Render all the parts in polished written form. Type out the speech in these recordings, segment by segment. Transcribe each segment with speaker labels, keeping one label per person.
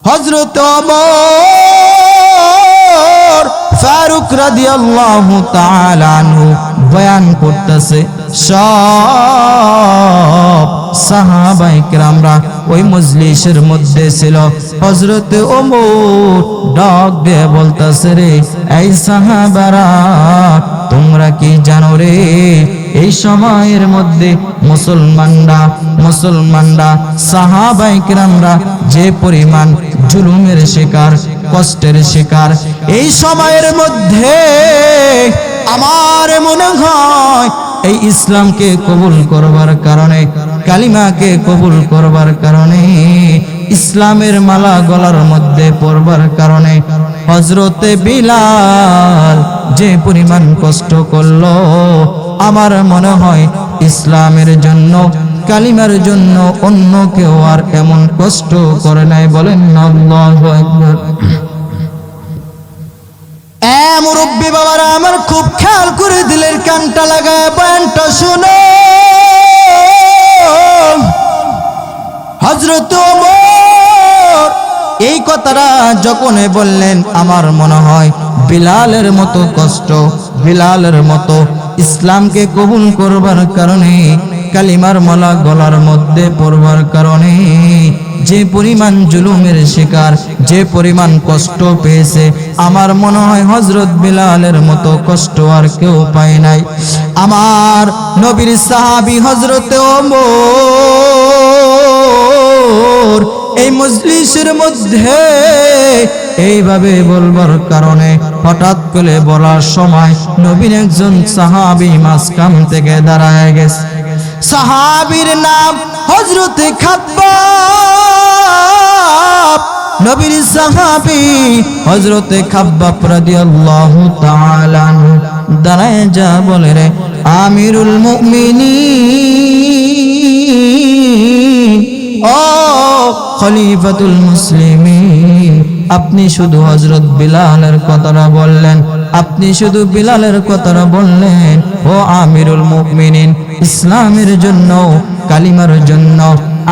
Speaker 1: হযরত ওমর ফারুক রাদিয়াল্লাহু তাআলা আনহু বয়ান করতেছে, সব সাহাবায়ে কেরামরা ওই মজলিসের মধ্যে ছিল। হযরত ওমর ডাক দিয়ে বলতেছে, রে এই সাহাবারা, তোমরা কি জানো রে, এই সময়ের মধ্যে মুসলমানরা সাহাবায়ে কেরামরা যে পরিমাণ জুলুমের শিকার, কষ্টের শিকার, এই সময়ের মধ্যে আমার মনে হয় এই ইসলামকে কবুল করবার কারণে, কালিমাকে কবুল করবার কারণে, ইসলামের মালা গলার মধ্যে পরবার কারণে হযরতে বিলাল যে পরিমাণ কষ্ট করলো, আমার মনে হয় ইসলামের জন্য, কালিমার জন্য অন্য কেউ আর এমন কষ্ট করে নাই। বলেন আল্লাহু আকবার। মুরব্বী বাবারা আমার, খুব খেয়াল করে দিলের কানটা লাগায় বয়ানটা শুনো। হযরত ওমর এই কথাটা যখন বললেন, আমার মনে হয় বিলালের মতো কষ্ট, বিলালের মতো ইসলামকে কবুল করবার কারণে, কালিমার মালা গলার মধ্যে পড়বার কারণে যে পরিমাণ জুলুমের শিকার, যে পরিমাণ কষ্ট পেয়েছে, আমার মনে হয় হযরত বিলালের মতো কষ্ট আর কেউ পায় নাই। আমার নবীর সাহাবী হযরত ওমর এই মজলিসের মধ্যে এইভাবে বলবার কারণে, হঠাৎ করে বলার সময় নবীর একজন সাহাবী মাঝখান থেকে দাঁড়ায় গেছে। সাহাবীর নাম হযরত খাব্বাব। নবীর সাহাবী হযরত খাব্বাব রাদিয়াল্লাহু তাআলা আনহু দাঁড়ায় যা বলে, রে আমিরুল মুমিনিন, ও খলিফাতুল মুসলিমিন, আপনি শুধু হযরত বিলালের কথাটা বললেন, আপনি শুধু বিলালের কথাটা বললেন। ও আমিরুল মুমিনিন, ইসলামের জন্য, কালিমার জন্য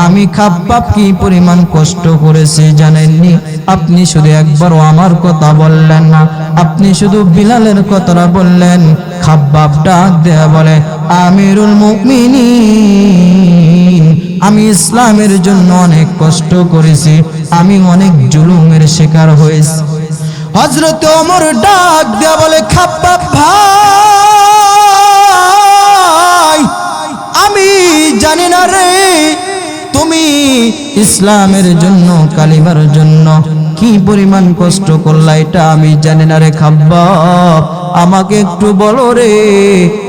Speaker 1: আমি খাব্বাব কি পরিমাণ কষ্ট করেছি জানেননি? আপনি শুধু একবারও আমার কথা বললেন না, আপনি শুধু বিলালের কথাটা বললেন। খাব্বাব ডাক দেয়া বলে, আমিরুল মুমিনিন, আমি ইসলামের জন্য অনেক কষ্ট করেছি, আমি অনেক জুলুমের শিকার হয়েছি। হযরত ওমর ডাক দেয়া বলে, খাব্বাব ভাই, আমি জানি না রে, তুমি ইসলামের জন্য, কালিমার জন্য কি পরিমাণ কষ্ট করলা, এটা আমি জানি না রে খাব্বাব, আমাকে একটু বলো রে,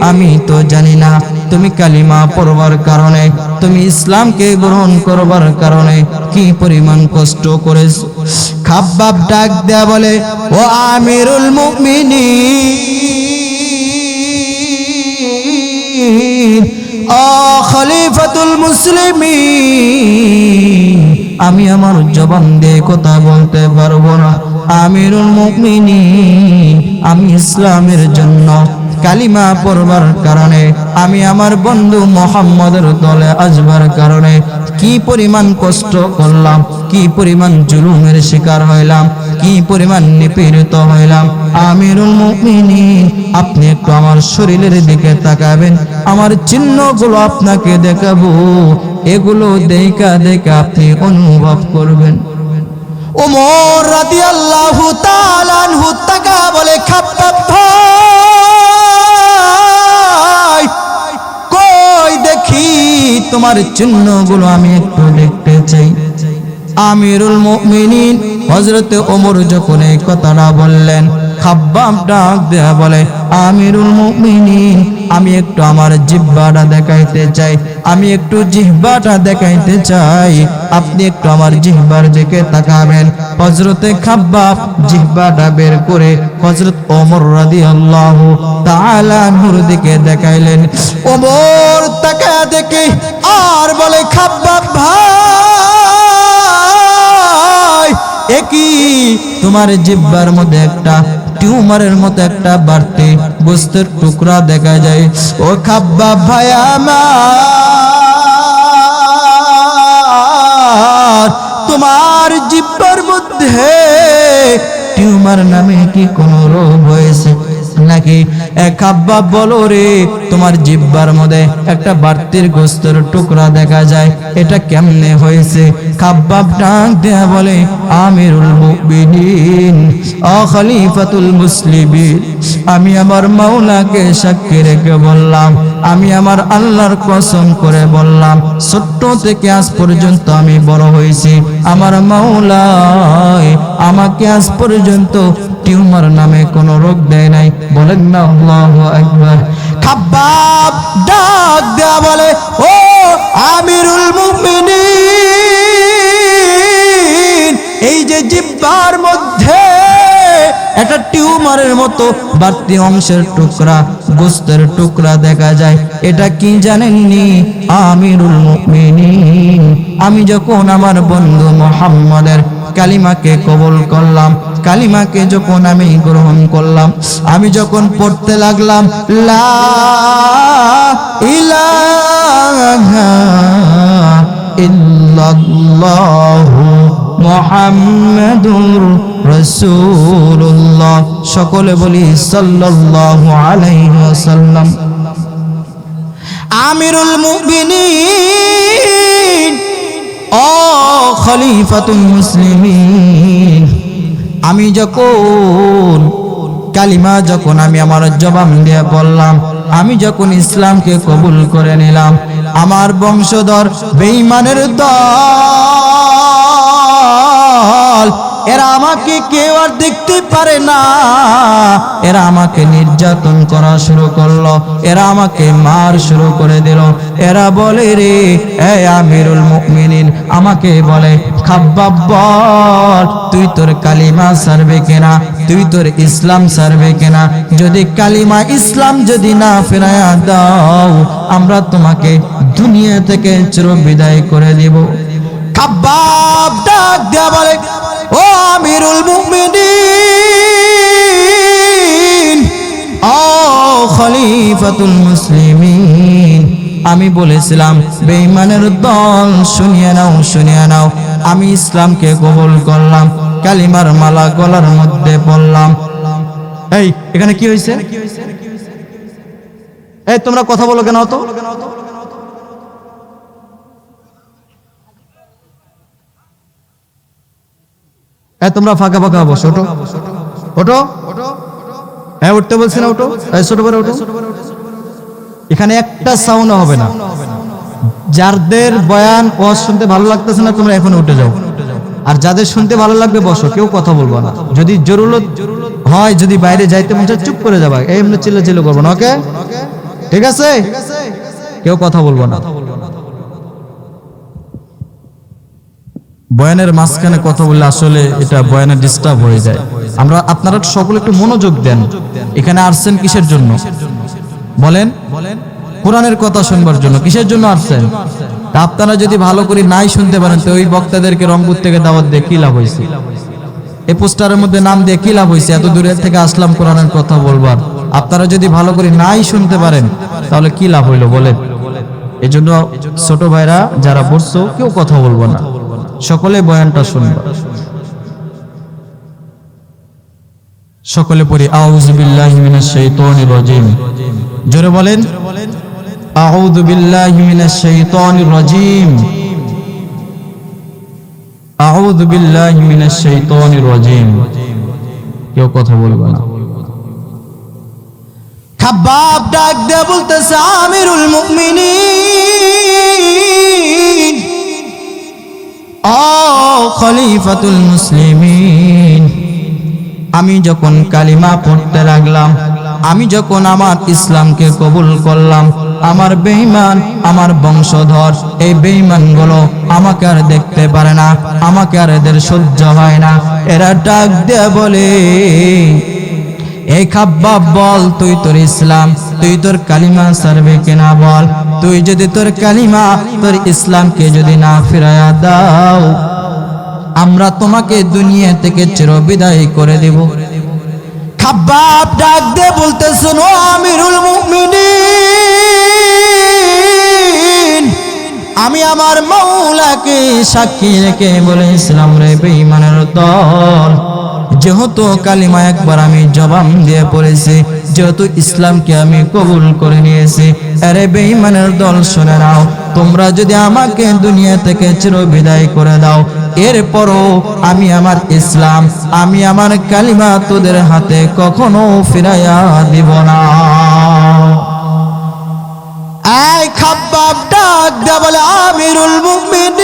Speaker 1: আমি তো জানি না তুমি কালিমা পড়বার কারণে, তুমি ইসলামকে গ্রহণ করবার কারণে কি পরিমাণ কষ্ট করেছো। খাব্বাব ডাক দেয়া বলে, ও আমিরুল মুমিনিন, ও খলিফাতুল মুসলিমিন, আমি আমার জবান দিয়ে কথা বলতে পারবো না। আমিরুল মুমিনিন, আমি ইসলামের জন্য, কালিমা পড়বার কারণে, আমি আমার বন্ধু মুহাম্মদের দলে আসবার কারণে কি পরিমাণ কষ্ট করলাম, কি পরিমাণ জুলুমের শিকার হইলাম, কি পরিমাণ নিপীড়িত হইলাম। আমিরুল মুমিনিন, আপনি একটু আমার শরীরের দিকে তাকাবেন, আমার চিহ্নগুলো আপনাকে দেখাবো, এগুলো দেখা দেখা আপনি অনুভব করবেন। ওমর রাদিয়াল্লাহু তাআলা আনহু তাকা বলে, খাব্বাব ভাই, কই দেখি তোমার চিহ্নগুলো, আমি একটু দেখতে চাই। আমিরুল মুমিনিন হযরত ওমর যখন এই কথাটা বললেন, খাব্বাব ডাক দেয়া বলে, আমিরুল মুমিনিন, আমি একটু আমার জিহ্বাটা দেখাইতে চাই, আমি একটু জিহ্বাটা দেখাইতে চাই, আপনি একটু আমার জিহ্বার দিকে তাকাবেন। হযরতে খাব্বাব জিহ্বাটা বের করে হযরত ওমর রাদিয়াল্লাহু তাআলা আনহুর দিকে দেখাইলেন। ওমর তাকায় দেখে আর বলে, খাব্বাব ভাই, একই তোমার জিহ্বার মধ্যে একটা টিউমারের মতো একটা বাড়তি গোস্তের টুকরা দেখা যায়। ও খাব্বাব ভাই আমার, তোমার তোমার জিহ্বার মধ্যে টিউমার নামে কি কোনো রোগ হয়েছে নাকি? খাব্বাব বলো রে, তোমার জিহ্বার মধ্যে একটা বাড়তির গোস্তের টুকরা দেখা যায়, এটা কেমনে হয়েছে? খাব্বাব ডাক দেয়া বলে, আমিরুল মুমিনিন, খলিফাতুল মুসলিমিন, আমি আমার মাওলাকে সাক্ষী রেখে বললাম, আমি আমার আল্লাহর কসম করে বললাম, ছোট্ট থেকে আজ পর্যন্ত আমি বড় হয়েছি, আমার মাওলা আমাকে আজ পর্যন্ত টিউমার নামে কোনো রোগ দেয় নাই। বলেন না আল্লাহু আকবার। খাব্বাব ডাক দেয়া বলে, ও আমিরুল মুমিনিন, এই যে জিহ্বার মধ্যে একটা টিউমারের মতো বাড়তি অংশের টুকরা, গোস্তের টুকরা দেখা যায়, এটা কি জানেননি আমিরুল মুমিনিন? আমি যখন আমার বন্ধু মুহাম্মাদের কালিমাকে কবুল করলাম, কালিমাকে যখন আমি গ্রহণ করলাম, আমি যখন পড়তে লাগলাম লা ইলাহা ইল্লাল্লাহু মুহাম্মাদুর রাসূলুল্লাহ, সকলে বলি সাল্লাল্লাহু আলাইহি ওয়াসাল্লাম। আমিরুল মুমিনিন, ও খলিফাতুল মুসলিমিন, আমি যখন কালিমা যখন আমি আমার জবান দিয়ে বললাম, আমি যখন ইসলামকে কবুল করে নিলাম, আমার বংশধর বেঈমানের দল, এরা আমাকে কেউ আর দেখতে পারে না, এরা আমাকে নির্যাতন করা শুরু করলো, এরা আমাকে মার শুরু করে দিল। এরা বলে রে, এই আমিরুল মুমিনিন, আমাকে বলে, খাব্বাব বল, তুই তোর কালিমা ছাড়বে কিনা, তুই তোর ইসলাম ছাড়বে কিনা? যদি কালিমা ইসলাম যদি না ফেরায়া দাও, আমরা তোমাকে দুনিয়া থেকে চিরবিদায় করে দিব। খাব্বাব ডাক দেয়া বলে, ও আমিরুল মুমিনিন, ও খলিফাতুল মুসলিমিন, আমি বলেছিলাম বেঈমানের দল, শুনিয়ে নাও, শুনিয়ে নাও, আমি ইসলামকে কবুল করলাম, কালিমার মালা গলার মধ্যে পড়লাম। এই এখানে কি হয়েছে? এই তোমরা কথা বলো কেন? তো তোমরা ফাঁকা ফাঁকা বসো, ওঠো ওঠো, হ্যাঁ উঠতে বলছি না, ওঠো, ছোট করে ওঠো। এখানে একটা সাউন্ড হবে না। যাদের বয়ান ওয়াজ শুনতে ভালো লাগতেছে না, তোমরা এখন উঠে যাও, আর যাদের শুনতে ভালো লাগবে বসো, কেউ কথা বলবো না। যদি জরুরত হয়, যদি বাইরে যাইতে মন চায়, চুপ করে যাবা, এমনি চিল্লাচিল্লি করবো না, ওকে? ঠিক আছে, কেউ কথা বলবো না। বয়ানের মাঝখানে কথা বললে আসলে এটা বয়ানের ডিস্টার্ব হয়ে যায়। আপনারা সকলে একটু মনোযোগ দেন। এখানে আসছেন কিসের জন্য বলেন? কোরআনের কথা শুনবার জন্য। কিসের জন্য আসছেন? আপনারা যদি ভালো করে নাই শুনতে পারেন, তো ওই বক্তাদেরকে রংপুর থেকে দাওয়াত দিয়ে কি লাভ হয়েছে? এই পোস্টারের মধ্যে নাম দিয়ে কি লাভ হয়েছে? এত দূরের থেকে আসলাম কোরআনের কথা বলবার, আপনারা যদি ভালো করে নাই শুনতে পারেন, তাহলে কি লাভ হইলো বলেন? এই জন্য ছোট ভাইরা যারা বসছো, কেউ কথা বলবো না, সকলে বয়ানটা শুনবা। সকলে পড়ি আউযু বিল্লাহি মিনাশ শাইতানির রাজিম। জোরে বলেন, আউযু বিল্লাহি মিনাশ শাইতানির রাজিম, আউযু বিল্লাহি মিনাশ শাইতানির রাজিম। কেউ কথা বলবে না। খাব্বাব ডাক দিয়ে বলতেছে, আমিরুল মুমিনিন, ও খলিফাতুল মুসলিমিন, আমি যখন কালিমা পড়তে লাগলাম, আমি যখন আমার ইসলামকে কবুল করলাম, আমার বেঈমান, আমার বংশধর, এই বেঈমানগুলো আমাকে আর দেখতে পারে না, আমাকে আর এদের সহ্য হয় না। এরা ডাক দিয়ে বলে, এই খাব্বাব বল, তুই তোর ইসলাম, তুই তোর কালিমা ছাড়বে কিনা বল? তুই যদি তোর কালিমা, তোর ইসলামকে যদি না ফিরায়া দাও, আমরা তোমাকে দুনিয়া থেকে চিরবিদায় করে দেব। খাব্বাব ডাক দিয়ে বলতেছেন, ও আমিরুল মুমিনিন, আমি আমার মাওলাকে সাক্ষী রেখে বলেছিলাম, রে বেঈমানের দল, যেহেতু কালিমা একবার আমি জবান দিয়ে পড়েছি, যেহেতু ইসলামকে আমি কবুল করে নিয়েছি, আরে বেঈমানের দল শুনে নাও, তোমরা যদি আমাকে দুনিয়া থেকে চিরবিদায় করে দাও, এরপরও আমি আমার ইসলাম, আমি আমার কালিমা তোদের হাতে কখনো ফিরাইয়া দিব না। এই খাব্বাব ডাক দেয়া বলে, আমিরুল মুমিনিন,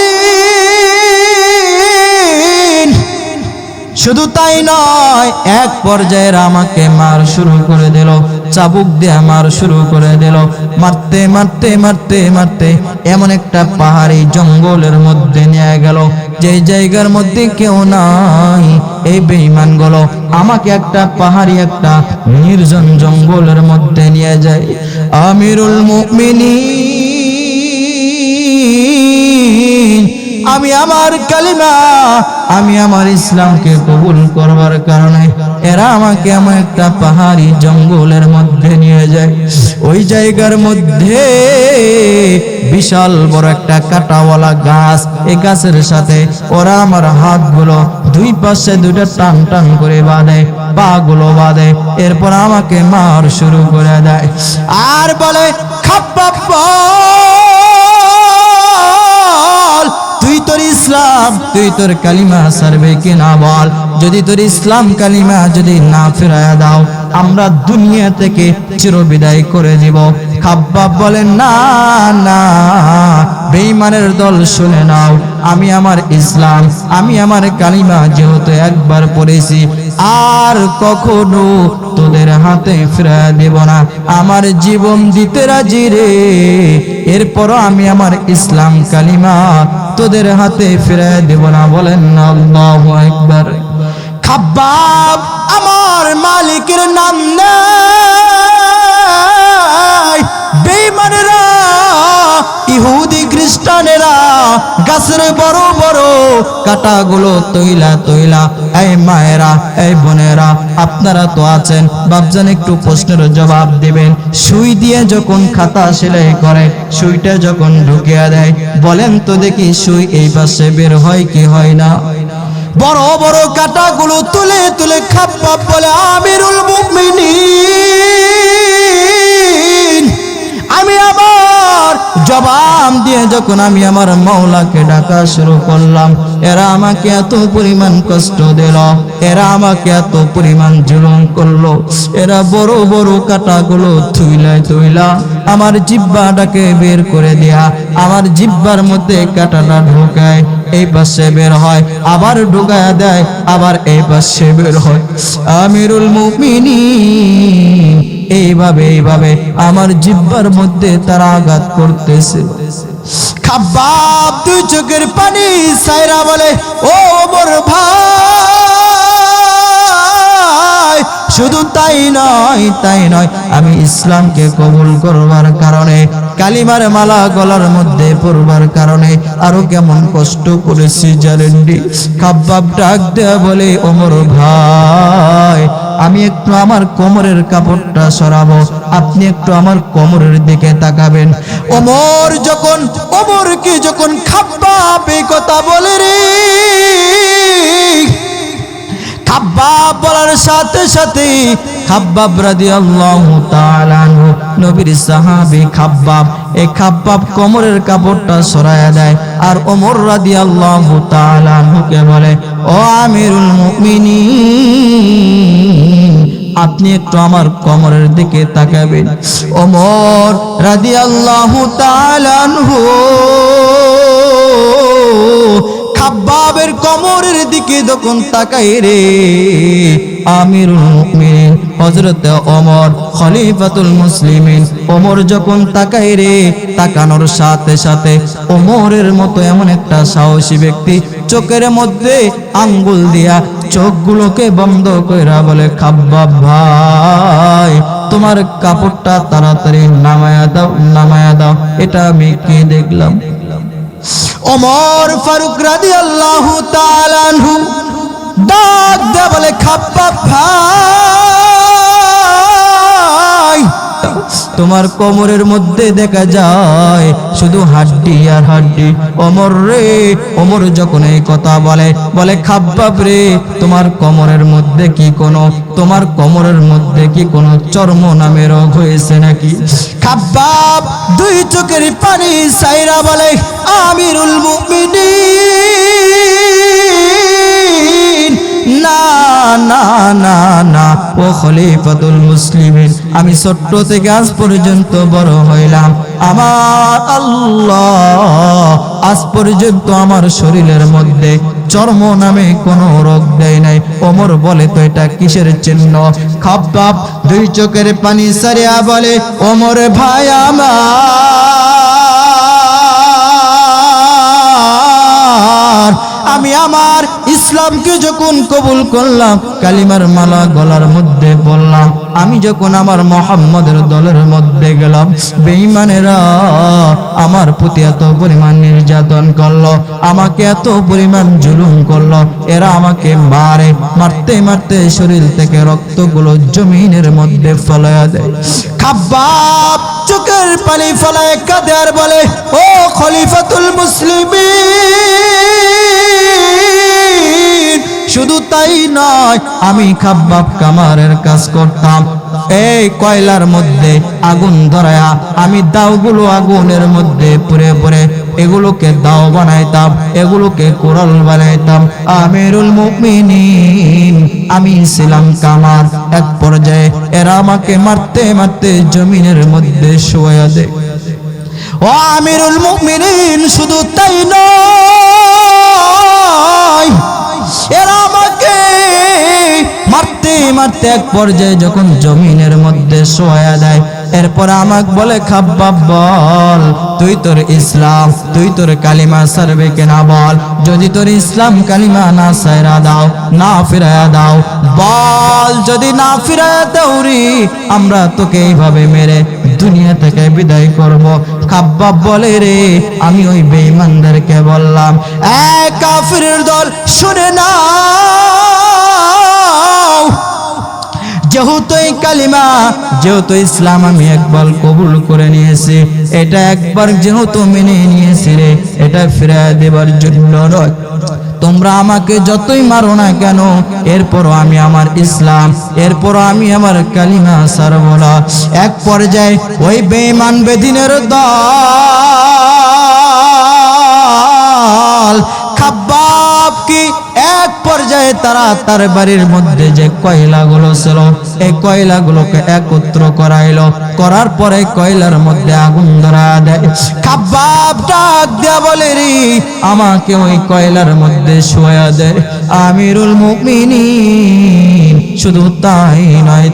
Speaker 1: শুধু তাই নয়, এক পর্যায়ে আমাকে মার শুরু করে দিল, চাবুক দিয়ে মার শুরু করে দিল, মারতে মারতে মারতে মারতে এমন একটা পাহাড়ি জঙ্গলের মধ্যে নিয়ে গেল, যে জায়গার মধ্যে কেউ নাই। এই বেঈমানগুলো আমাকে একটা পাহাড়ি একটা নির্জন জঙ্গলের মধ্যে নিয়ে যায়। আমিরুল মুমিনিন, আমি আমার কালিমা, আমি আমার ইসলামকে কবুল করবার কারণে এরা আমাকে এমন একটা পাহাড়ি জঙ্গলের মধ্যে নিয়ে যায়। ওই জায়গার মধ্যে বিশাল বড় একটা কাঁটাওয়ালা গাছ, এই গাছের সাথে ওরা আমার হাতগুলো দুই পাশে দুইটা টান টান করে বাঁধে, পা গুলো বাঁধে, এরপর আমাকে মার শুরু করে দেয় আর বলে, খাব্বাব তুই তোর ইসলাম, তুই তোর কালিমা ছাড়বে কিনা বল, যদি তোর ইসলাম কালিমা যদি না ফিরায়া দাও, আমরা দুনিয়া থেকে চিরবিদায় করে দিব। খাব্বাব বলেন, না না বেঈমানের দল শুনে নাও, আমি আমার ইসলাম, আমি আমার কালিমা যেহেতু একবার পড়েছি, আর কখনো তোদের হাতে ফিরাইয়া দেব না, আমার জীবন দিতে রাজি রে, এরপরও আমি আমার ইসলাম কালিমা তোদের হাতে ফিরাইয়া দেব না। বলেন আল্লাহু আকবার। খাব্বাব আমার মালিকের নাম নাই, বেঈমানেরা ইহুদি খ্রিস্টানেরা গাছের বড় বড় কাঁটাগুলো তৈলা তৈলা। এই মায়েরা, এই বোনেরা, আপনারা তো আছেন, বাপজান একটু প্রশ্নের জবাব দিবেন, সুই দিয়ে যখন খাতা সেলাই করে, সুইটা যখন ঢুকিয়ে দেয়, বলেন তো দেখি সুই এই পাশে বের হয় কি হয় না? বড় বড় কাঁটাগুলো তুলে তুলে খাব্বাব বলে, আমিরুল মুমিনিন, আমি আমার জবাব দিয়ে যখন আমি আমার মাওলাকে ডাকা শুরু করলাম, এরা আমাকে এত পরিমাণ কষ্ট দিল, এরা আমাকে এত পরিমাণ জুলুম করলো, এরা বড় বড় কাঁটাগুলো থুইলা থুইলা আমার জিহ্বাটাকে বের করে দেয়া, আমার জিহ্বার মধ্যে কাঁটাটা ঢোকায়, এই পাশে বের হয়, আবার ঢোকায়া দেয়, আবার এই পাশে বের হয়। আমিরুল মুমিনিন এইভাবে এইভাবে আমার জিহ্বার মধ্যে তারা আঘাত করতেছে। খাব্বাব দুই চোখের পানি সাইরা বলে, ও ওমর ভাই, শুধু তাই নয়, তাই নয়, আমি ইসলামকে কবুল করবার কারণে, কালিমার মালা গলার মধ্যে পড়বার কারণে আরো কেমন কষ্ট করেছি জানেননি? খাব্বাব ডাক দেয়া বলে, ওমর ভাই, আমি একটু আমার কোমরের কাপড়টা সরাবো, আপনি একটু আমার কোমরের দিকে তাকাবেন। ওমরকে যখন খাব্বাব এই কথা বলে রে, খাব্বাব বলার সাথে সাথে খাব্বাব রাদিয়াল্লাহু তাআলা আনহু, নবীর সাহাবী খাব্বাব, এই খাব্বাব কোমরের কাপড়টা সরায়া দেয়, আর ওমর রাদিয়াল্লাহু তাআলা আনহুকে বলে, ও আমিরুল মুমিনিন, আপনি একটু আমার কোমরের দিকে তাকাবেন। ওমর রাদিয়াল্লাহু তাআলা আনহু খাব্বাবের কোমরের দিকে যখন তাকায় রে, আমিরুল মুমিনিন হযরত ওমর খলিফাতুল মুসলিমিন, ওমর যখন তাকায় রে, তাকানোর সাথে সাথে ওমরের মতো এমন একটা সাহসী ব্যক্তি চোখের মধ্যে আঙ্গুল দিয়া চোখগুলোকে বন্ধ কইরা বলে, খাব্বাব ভাই, তোমার কাপড়টা তাড়াতাড়ি নামায়া দাও, নামায়া দাও, এটা আমি কি দেখলাম? ওমর ফারুক রাদিয়াল্লাহু তাআলা আনহু ডাক দিয়ে বলে, খাব্বাব ভাই, তোমার কোমরের মধ্যে দেখা যায় শুধু হাড্ডি আর হাড্ডি। ওমর রে, ওমর যখন এই কথা বলে খাব্বাব রে, তোমার কোমরের মধ্যে কি কোনো চর্ম নামে রোগ হয়েছে নাকি? খাব্বাব দুই চোখের পানি সাইরা বলে, আমিরুল মুমিনিন, না না না না, ও খলিফাতুল মুসলিমিন, আমি ছোট্ট থেকে আজ পর্যন্ত বড় হইলাম, আমার আল্লাহ আজ পর্যন্ত আমার শরীরের মধ্যে চর্ম নামে কোনো রোগ দেয় নাই। ওমর বলে, তো এটা কিসের চিহ্ন? খাব্বাব দুই চোখের পানি সারিয়া বলে, ওমর ভাই আমার, আমি আমার ইসলামকে যখন কবুল করলাম, কালিমার মালা গলার মধ্যে বললাম, আমি যখন আমার মুহাম্মদের দলের মধ্যে গেলাম, বেঈমানেরা আমার প্রতি এত পরিমাণ নির্যাতন করলো, আমাকে এত পরিমাণ জুলুম করলো, এরা আমাকে মারতে মারতে শরীর থেকে রক্তগুলো জমিনের মধ্যে ফলায়া দেয়। খাব্বাব চোখের পানি ফলায় কাঁদে আর বলে, ও খলিফাতুল মুসলিমিন, শুধু তাই নয়, আমি খাব্বাব কামারের কাজ করতাম। এই কয়লার মধ্যে আগুন ধরায়া আমি দাওগুলো আগুনের মধ্যে পুড়ে এগুলোকে দাও বানাইতাম, এগুলোকে কোরাল বানাইতাম। আমিরুল মুমিনিন, আমি ছিলাম কামার। এক পর্যায়ে এরা আমাকে মারতে মারতে জমিনের মধ্যে শোয়া দেয়। ও আমিরুল মুমিনিন, শুধু তাই নয়, এরা আমাকে মারতে মারতে এক পর্যায়ে যখন জমিনের মধ্যে শোয়া দেয়, এরপর আমাকে বলে, খাব্বাব বল, তুই তোর ইসলাম, তুই তোর কালিমা সারবে কিনা বল। যদি তোর ইসলাম কালিমা না সাইরা দাও, না ফিরায়া দাও, বল, যদি না ফিরায়া দাও রে, আমরা তোকে এইভাবে মেরে দুনিয়া থেকে বিদায় করব। খাব্বাব বলে, রে আমি ওই বেঈমানদেরকে বললাম, এক কাফিরের দল, শুনে নাও, যেহেতু এই কালিমা, যেহেতু ইসলাম আমি একবার কবুল করে নিয়েছি, এটা একবার যেহেতু মেনে নিয়েছি রে, এটা ফিরিয়ে দেবার জন্য নয়। তোমরা আমাকে যতই মারো না কেন, এরপরও আমি আমার ইসলাম, এরপরও আমি আমার কালিমা ছাড়ব না। এক পর্যায়ে ওই বেঈমান বেদিনের দল খাব্বাব কি এক পর্যায়ে তারা তার বাড়ির মধ্যে যে কয়লাগুলো ছিল, এই কয়লাগুলোকে একত্র করাইলো, করার পরে কয়লার মধ্যে আগুন ধরা দেয়। খাব্বাব ডাক দেয়া বলে, রে আমাকে ওই কয়লার মধ্যে শোয়া দেয়। আমিরুল মুমিনিন, শুধু তাই নয়,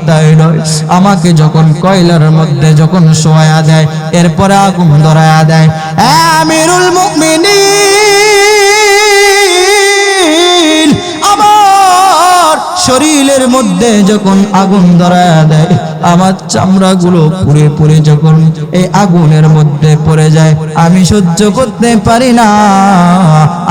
Speaker 1: আমাকে যখন কয়লার মধ্যে যখন শোয়া দেয়, এরপরে আগুন ধরা দেয়। আমিরুল মুমিনিন, আমার শরীরের মধ্যে যখন আগুন ধরা দেয়, আমার চামড়াগুলো পুড়ে যখন এই আগুনের মধ্যে পড়ে যায়, আমি সহ্য করতে পারি না,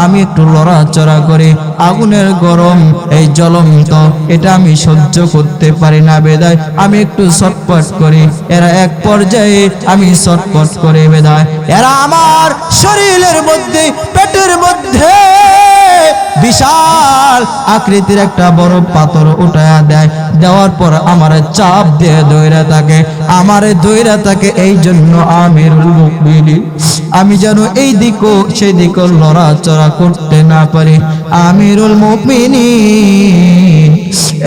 Speaker 1: আমি একটু লড়াচড়া করি, আগুনের গরম এই জ্বলন্ত, এটা আমি সহ্য করতে পারি না, বেদায় আমি একটু ছটফট করি। এরা এক পর্যায়ে আমি ছটফট করে বেদায় এরা আমার শরীরের মধ্যে, পেটের মধ্যে বিশাল আকৃতির একটা বড় পাথর উঠায়া দেয়। দেওয়ার পর আমার চাপ দিয়ে দইরা থাকে, এই জন্য আমিরুল মুমিনিন, আমি যেন এই দিকও সেই দিকও লড়াচড়া করতে না পারি। আমিরুল মুমিনিন,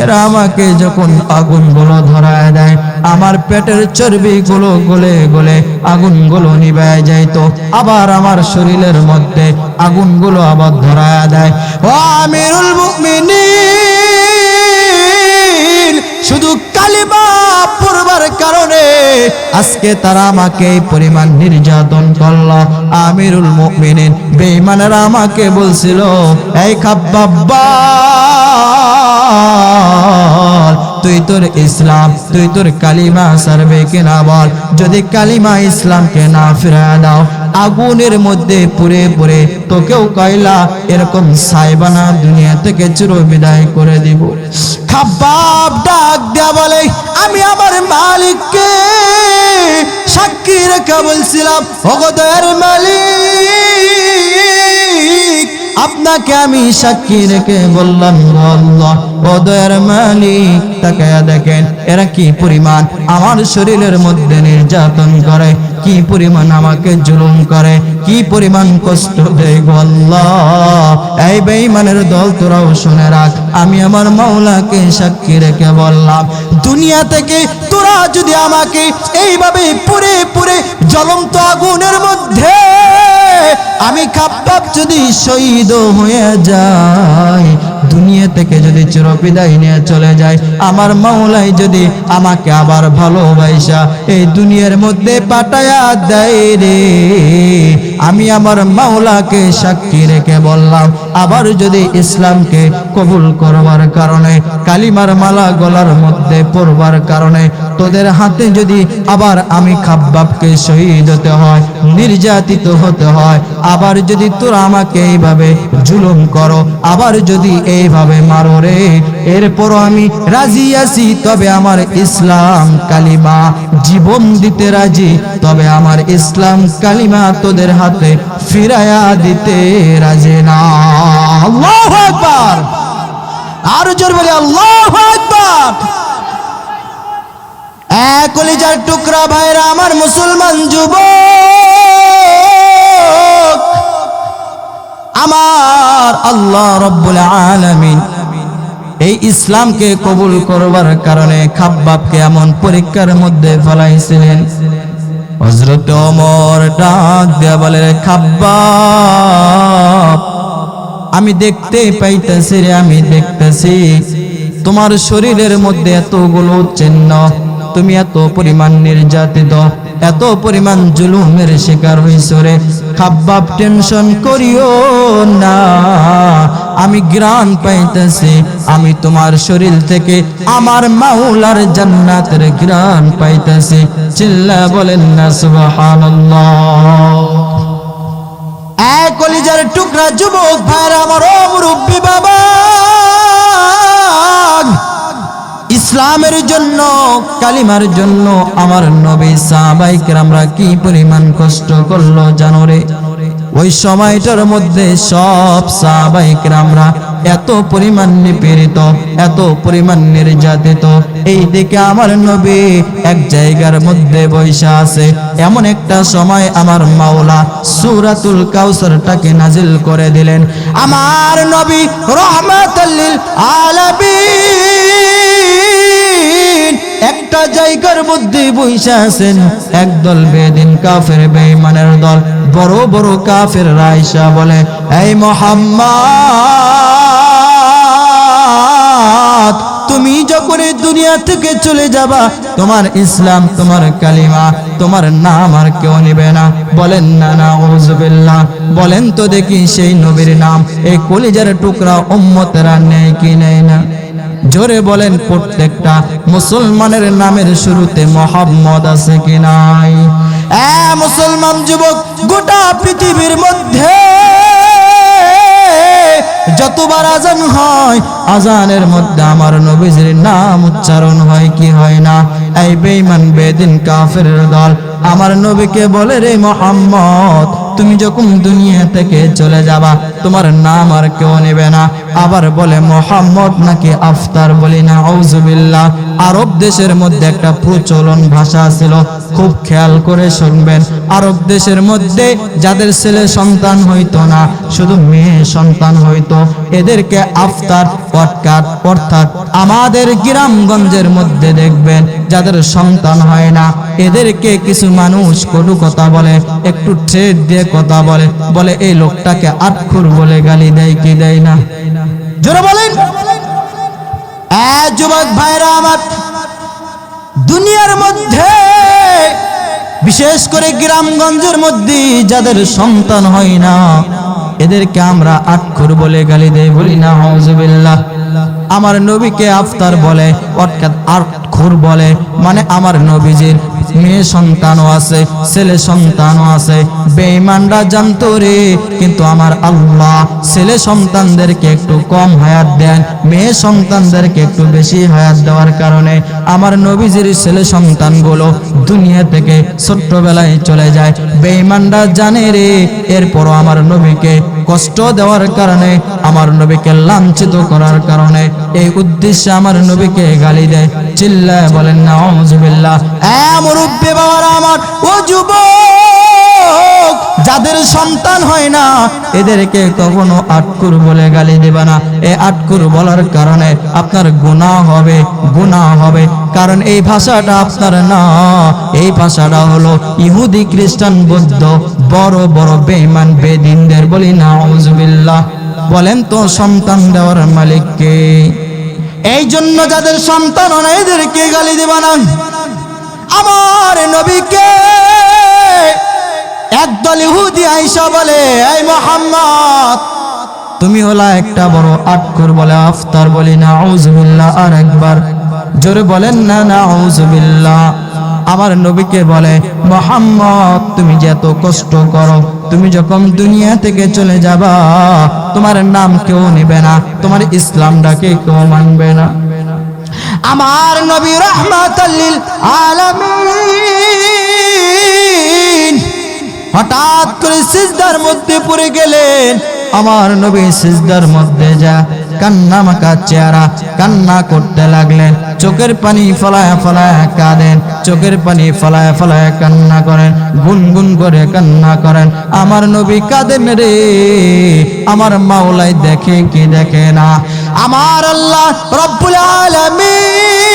Speaker 1: এরা আমাকে যখন আগুনগুলো ধরায় দেয়, আমার পেটের চর্বিগুলো গলে গলে আগুনগুলো নিভায় যাইতো, আবার আমার শরীরের মধ্যে আগুনগুলো আবার ধরায় দেয়। ও আমিরুল মুমিনিন, শুধু কালিমা পড়বার কারণে আজকে তারা আমাকে এই পরিমাণ নির্যাতন করলো। আমিরুল মুমিনিন, বেঈমানেরা আমাকে বলছিল, এই খাব্বাব, তুই তোর ইসলাম, তুই তোর কালিমা ছাড়বে কিনা বল। যদি কালিমা ইসলামকে না ফিরিয়ে দাও, আগুনের মধ্যে পুড়ে পুড়ে তোকেও কয়লা এরকম সাইবানা দুনিয়া থেকে চির বিদায় করে দিব। খাব্বাব ডাক দেয়া বলে, আমি আমার মালিককে সাক্ষী রেখে বলছিলাম, ওগো দয়ার মালিক, আপনাকে আমি সাক্ষী রেখে বললাম, আল্লাহ ও দয়ার মালিক, তাকায়া দেখেন এরা কি পরিমাণ আমার শরীরের মধ্যে নির্যাতন করে, কি পরিমাণ আমাকে জুলুম করে, কি পরিমাণ কষ্ট দেয় গো আল্লাহ। এই বেঈমানের দল, তোরাও শুনে রাখ, আমি আমার মাওলাকে সাক্ষী রেখে বললাম, দুনিয়া থেকে তোরা যদি আমাকে এইভাবে পুড়ে পুড়ে জ্বলন্ত আগুনের মধ্যে আমি খাব্বাব যদি শহীদ হয়ে যাই, দুনিয়া থেকে যদি চিরবিদায় নিয়ে চলে যায়, আমার মাওলাই যদি আমাকে আবার ভালোবাসা এই দুনিয়ার মধ্যে পাঠায়া দেয় রে, আমি আমার মাওলাকে সাক্ষী রেখে বললাম, আবার যদি ইসলামকে কবুল করবার কারণে, কালিমার মালা গলার মধ্যে পড়বার কারণে তোদের হাতে যদি আবার আমি খাব্বাবকে শহীদ হতে হয়, নির্যাতিত হতে হয়, আবার যদি তোরা আমাকে এইভাবে জুলুম করো, আবার যদি এইভাবে মারো রে, এরপরও আমি রাজি আছি, তবে আমার ইসলাম কালিমা জীবন দিতে রাজি, তবে আমার ইসলাম কালিমা তোদের হাতে ফিরায়া দিতে রাজি না। আল্লাহু আকবার, আর জোর বলি আল্লাহু আকবার। কলিজার টুকরা ভাইরা আমার, মুসলমান যুবক আমার, আল্লাহ রাব্বুল আলামিন এই ইসলামকে কবুল করবার কারণে খাব্বাবকে এমন পরীক্ষার মধ্যে ফেলাইছিলেন। হযরত ওমর ডাক দিয়া বলে, খাব্বাব, আমি দেখতে পাইতেছি রে, আমি দেখতেছি তোমার শরীরের মধ্যে এতগুলো চিহ্ন, তুমি এত পরিমাণ নির্যাতিত, এত পরিমাণ জুলুমের শিকার হইছো রে। খাব্বাব, টেনশন করিও না, আমি ঘ্রাণ পাইতেছি, আমি তোমার শরীর থেকে আমার মাওলার জান্নাতের ঘ্রাণ পাইতেছি। চিল্লা বলেন না সুবহানাল্লাহ। কলিজার টুকরা যুবক ভাইরা আমার, ও মুরব্বি বাবা, ইসলামের জন্য, কালিমার জন্য আমার নবী সাহাবায়ে কেরামরা কি পরিমাণ কষ্ট করলো জানো রে। ওই সময়টার মধ্যে সব সাহাবায়ে কেরামরা এত পরিমাণ নিপীড়িত, এত পরিমাণ নির্যাতিত। এই দিকে আমার নবী এক জায়গার মধ্যে বসে আছে। এমন একটা সময় আমার মাওলা সূরাতুল কাউসারটাকে নাজিল করে দিলেন। আমার নবী রাহমাতাল লিল আলামিন একটা জায়গার মধ্যে বসে আছেন। একদল বেদিন কাফের, বেঈমানের দল, বড় বড় কাফের রাইসা বলে, এই মুহাম্মদ, তুমি যখন এই দুনিয়া থেকে চলে যাবা, তোমার ইসলাম, তোমার কালিমা, তোমার নাম আর কেউ নেবে না। বলেন না নাউযুবিল্লাহ। বলেন তো দেখি সেই নবীর নাম এই কলিজার টুকরা উম্মতেরা নেয় কি নেয় না? জোরে বলেন, প্রত্যেকটা মুসলমানের নামের শুরুতে মুহাম্মদ আছে কি নাই? মুসলমান যুবক, গোটা পৃথিবীর মধ্যে যতবার আজান হয়, আজানের মধ্যে আমার নবীজির নাম উচ্চারণ হয় কি হয় না? এই বেঈমান বেদিন কাফেরের দল আমার নবীকে বলে, রে মুহাম্মদ, তুমি যখন দুনিয়া থেকে চলে যাবা, তোমার নাম আর কেউ নেবে না। আবার বলে মুহাম্মদ নাকি আফতার, বলি না আউযুবিল্লাহ। আরব দেশের মধ্যে একটা প্রচলন ভাষা ছিল, খুব খেয়াল করে শুনবেন। আরব দেশের মধ্যে যাদের ছেলে সন্তান হইতো না, শুধু মেয়ে সন্তান হইতো, এদেরকে আফতার অর্থাৎ আমাদের গ্রামগঞ্জের মধ্যে দেখবেন যাদের সন্তান হয় না, এদেরকে কিছু মানুষ কটু কথা বলে, একটু ট্রেড দিয়ে কথা বলে, বলে এই লোকটাকে আটখুর বলে গালি দেয় কি দেয় না? জোরে বলেন। যুবক ভাইরা আমার, দুনিয়ার মধ্যে বিশেষ করে গ্রামগঞ্জের মধ্যে যাদের সন্তান হয় না, এদেরকে আমরা আটখুর বলে গালি দেই, বলি না আউযুবিল্লাহ। আমার নবীকে আফতার বলে, অর্থাৎ আটখুর বলে, মানে আমার নবীজির মেয়ে সন্তানও আছে, ছেলে সন্তানও আছে। বেঈমানরা জানতো রে, কিন্তু আমার আল্লাহ ছেলে সন্তানদেরকে একটু কম হায়াত দেন, মেয়ে সন্তানদেরকে একটু বেশি হায়াত দেওয়ার কারণে আমার নবীজির ছেলে সন্তানগুলো দুনিয়া থেকে ছোট্টবেলায় চলে যায়। বেঈমানরা জানে রে, এরপরও আমার নবীকে কষ্ট দেওয়ার কারণে, আমার নবীকে লাঞ্ছিত করার কারণে, এই উদ্দেশ্যে আমার নবীকে গালি দেয়। চিল্লায় বলেন নাউযুবিল্লাহ। মুরব্বি বাবারা আমার, ও যুবক, যাদের সন্তান হয় না এদেরকে কখনো আটকুর বলে গালি দিবা না। এই আটকুর বলার কারণে আপনার গুনাহ হবে, গুনাহ হবে। কারণ এই ভাষাটা আপনার না, এই ভাষাটা হলো ইহুদি, খ্রিস্টান, বৌদ্ধ, বড় বড় বেঈমান বেদিনদের। বলি নাউযুবিল্লাহ। বলেন তো সন্তান দেওয়ার মালিক কে? এই জন্য যাদের সন্তান হয় না এদেরকে গালি দিবা না। আমার নবীকে একদল ইহুদি আইসা বলে, এই মুহাম্মদ তুমি হলা একটা বড় আটকুর বলে আফতার। বলি নাউযুবিল্লাহ। আর একবার জোরে বলেন না নাউযুবিল্লাহ। আমার নবীকে বলে, মুহাম্মদ তুমি যে এত কষ্ট করো, তুমি যখন দুনিয়া থেকে চলে যাবা তোমার নাম কেউ নেবে না, তোমার ইসলামটাকে কেউ মানবে না। আমার নবী রাহমাতাল লিল আলামিন হঠাৎ করে সিজদার মধ্যে পড়ে গেলেন। আমার নবী সিজদার মধ্যে যা কান্না মাখা চেহারা, কান্না করতে লাগলেন। চোখের পানি ফলায়া ফলায়া কাঁদেন, চোখের পানি ফলায়া ফলায়া কান্না করেন, গুনগুন করে কান্না করেন। আমার নবী কাঁদেন রে, আমার মাওলাই দেখে কি দেখে না? আমার আল্লাহ রব্বুল আলামিন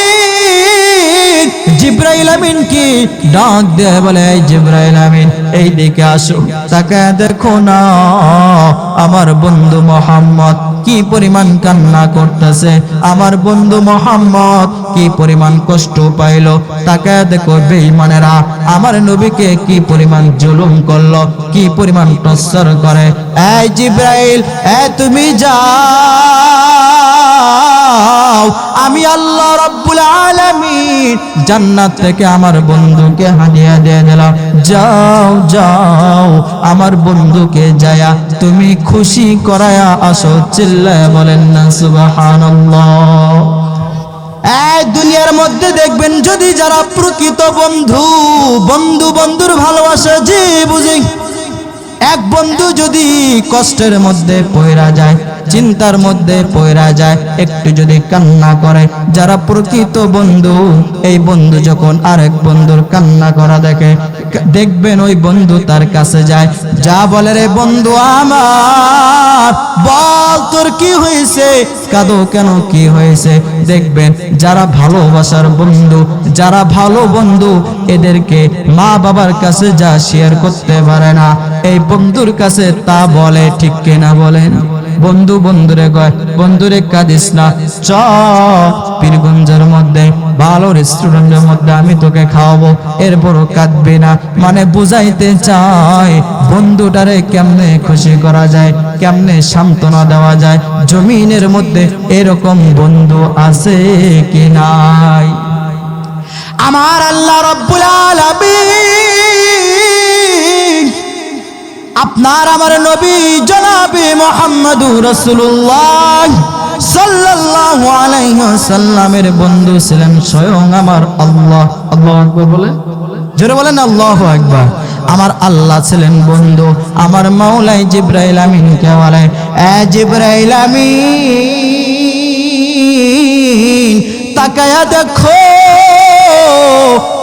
Speaker 1: জিবরাইল আমিন কি ডাক দেয়, বলে এই জিবরাইল আমিন এই দিকে আসো, তাকায় দেখো না আমার বন্ধু মুহাম্মদ কি পরিমাণ কান্না করতেছে, আমার বন্ধু মুহাম্মদ কি পরিমাণ কষ্ট পাইলো। তাকায় দেখো বেঈমানেরা আমার নবীকে কি পরিমাণ জুলুম করলো, কি পরিমাণ টর্চার করে। এই জিবরাইল, তুমি যাও, আমি আল্লাহ রাব্বুল আলামিন জান্নাত থেকে আমার বন্ধুকে হাদিয়া দিয়ে দিলাম। যাও যাও আমার বন্ধুকে যায়া তুমি খুশি করায়া আসো। চিল্লায়া বলেন না সুবহানাল্লাহ। এই দুনিয়ার মধ্যে দেখবেন যদি যারা প্রকৃত বন্ধু, বন্ধু বন্ধুর ভালোবাসা যে বুঝে, এক বন্ধু যদি কষ্টের মধ্যে পয়রা যায়, চিন্তার মধ্যে পয়রা যায়, একটু যদি কান্না করে, যারা প্রকৃত বন্ধু, এই বন্ধু যখন আরেক বন্ধুর কান্না করা দেখে, দেখবেন ওই বন্ধু তার কাছে যায়, যা বলে রে বন্ধু আমার, বল তোর কি হয়েছে, কাঁদো কেন, কি হয়েছে। দেখবেন যারা ভালোবাসার বন্ধু, যারা ভালো বন্ধু, এদেরকে মা বাবার কাছে যা শেয়ার করতে পারে না, এই বন্ধুর কাছে তা বলে। ঠিক কিনা বলেন? বন্ধু বন্ধুরে কয়, বন্ধুরে কাঁদিস না, চল পীরগঞ্জের মধ্যে ভালো রেস্টুরেন্টের মধ্যে আমি তোকে খাওয়াবো, এরপরও কাঁদবি না। মানে বুঝাইতে চায় বন্ধুটারে কেমনে খুশি করা যায়, কেমনে সান্ত্বনা দেওয়া যায়। জমিনের মধ্যে এরকম বন্ধু আছে কি নাই? আমার আল্লাহ রাব্বুল আলামিন আপনার আমার নবী জনাবে মুহাম্মদুর রাসূলুল্লাহ সাল্লাল্লাহু আলাইহি ওয়াসাল্লামের বন্ধু ছিলেন স্বয়ং আমার আল্লাহ। আল্লাহু আকবার বলে, জোরে বলেন আল্লাহু আকবার। আমার আল্লাহ ছিলেন বন্ধু। আমার মাওলাই জিবরাইল আমিনকে বলে, এ জিবরাইল আমিন তাকায়া দেখো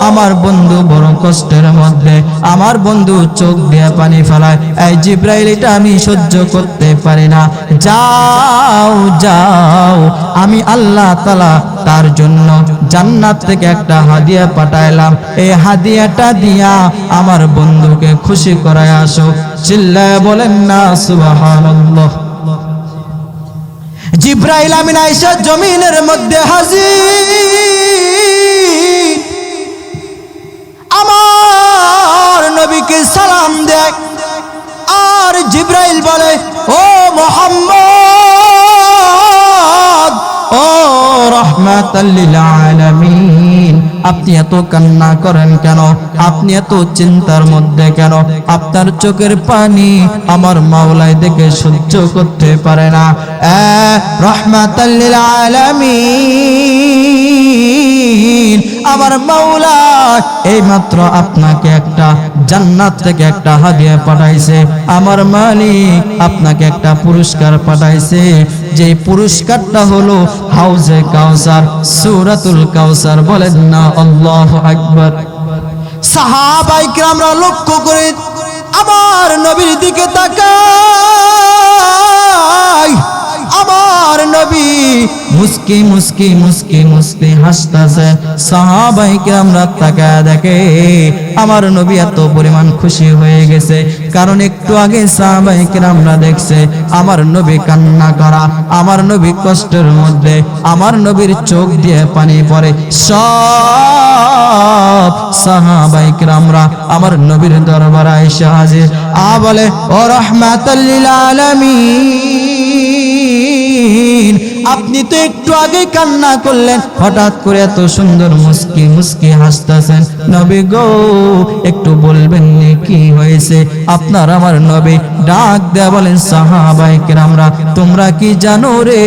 Speaker 1: আমার বন্ধু বড় কষ্টের মধ্যে, আমার বন্ধু চোখ দিয়ে পানি ফেলায়। এই জিবরাইল, এটা আমি সহ্য করতে পারি না, যাও যাও, আমি আল্লাহ তাআলা তার জন্য জান্নাত থেকে একটা হাদিয়া পাঠাইলাম, এই হাদিয়াটা দিয়া আমার বন্ধুকে খুশি করায় আসো। চিল্লায় বলেন না সুবহানাল্লাহ। জিবরাইল আমিন আয়েশা জমিনের মধ্যে হাজির, আমার নবীকে সালাম দেয়। আর জিবরাইল বলে, ও মুহাম্মদ, ও রাহমাতাল লিল আলামিন, আপনি এত কান্না করেন কেন? আপনি এত চিন্তার মধ্যে কেন? আপনার চোখের পানি আমার মাওলাই দেখে সহ্য করতে পারে না। রাহমাতাল লিল আলামিন, আমার মাওলা এইমাত্র আপনাকে একটা জান্নাত থেকে একটা হাদিয়া পাঠাইছে। আমার মালিক আপনাকে একটা পুরস্কার পাঠাইছে, যে পুরস্কারটা হলো হাউজে কাউসার, সূরাতুল কাউসার। বলেন না আল্লাহু আকবার। সাহাবায়ে কিরামরা লক্ষ্য করে আমার নবীর দিকে তাকায়। আমার নবী মুস্কি মুস্কি মুস্কি মুস্কি হাসতেছে। সাহাবায়ে কিরামরা তাকায় দেখে আমার নবী এত পরিমাণ খুশি হয়ে গেছে, কারণ একটু আগে সাহাবায়ে কিরামরা দেখছে আমার নবী কান্না করা, আমার নবী কষ্টের মধ্যে, আমার নবীর চোখ দিয়ে পানি পড়ে। সব সাহাবায়ে কিরামরা আমার নবীর দরবারে এসে হাজির। বলে ও রাহমাতাল লিল আলামিন, আপনি তো একটু আগে কান্না করলেন, হঠাৎ করে এত সুন্দর মুস্কি মুস্কি হাসতেছেন। নবী গো, একটু বলবেন নি কি হয়েছে আপনার? আমার নবী ডাক দেয়া বলেন, সাহাবায়ে কিরামরা তোমরা কি জানো রে,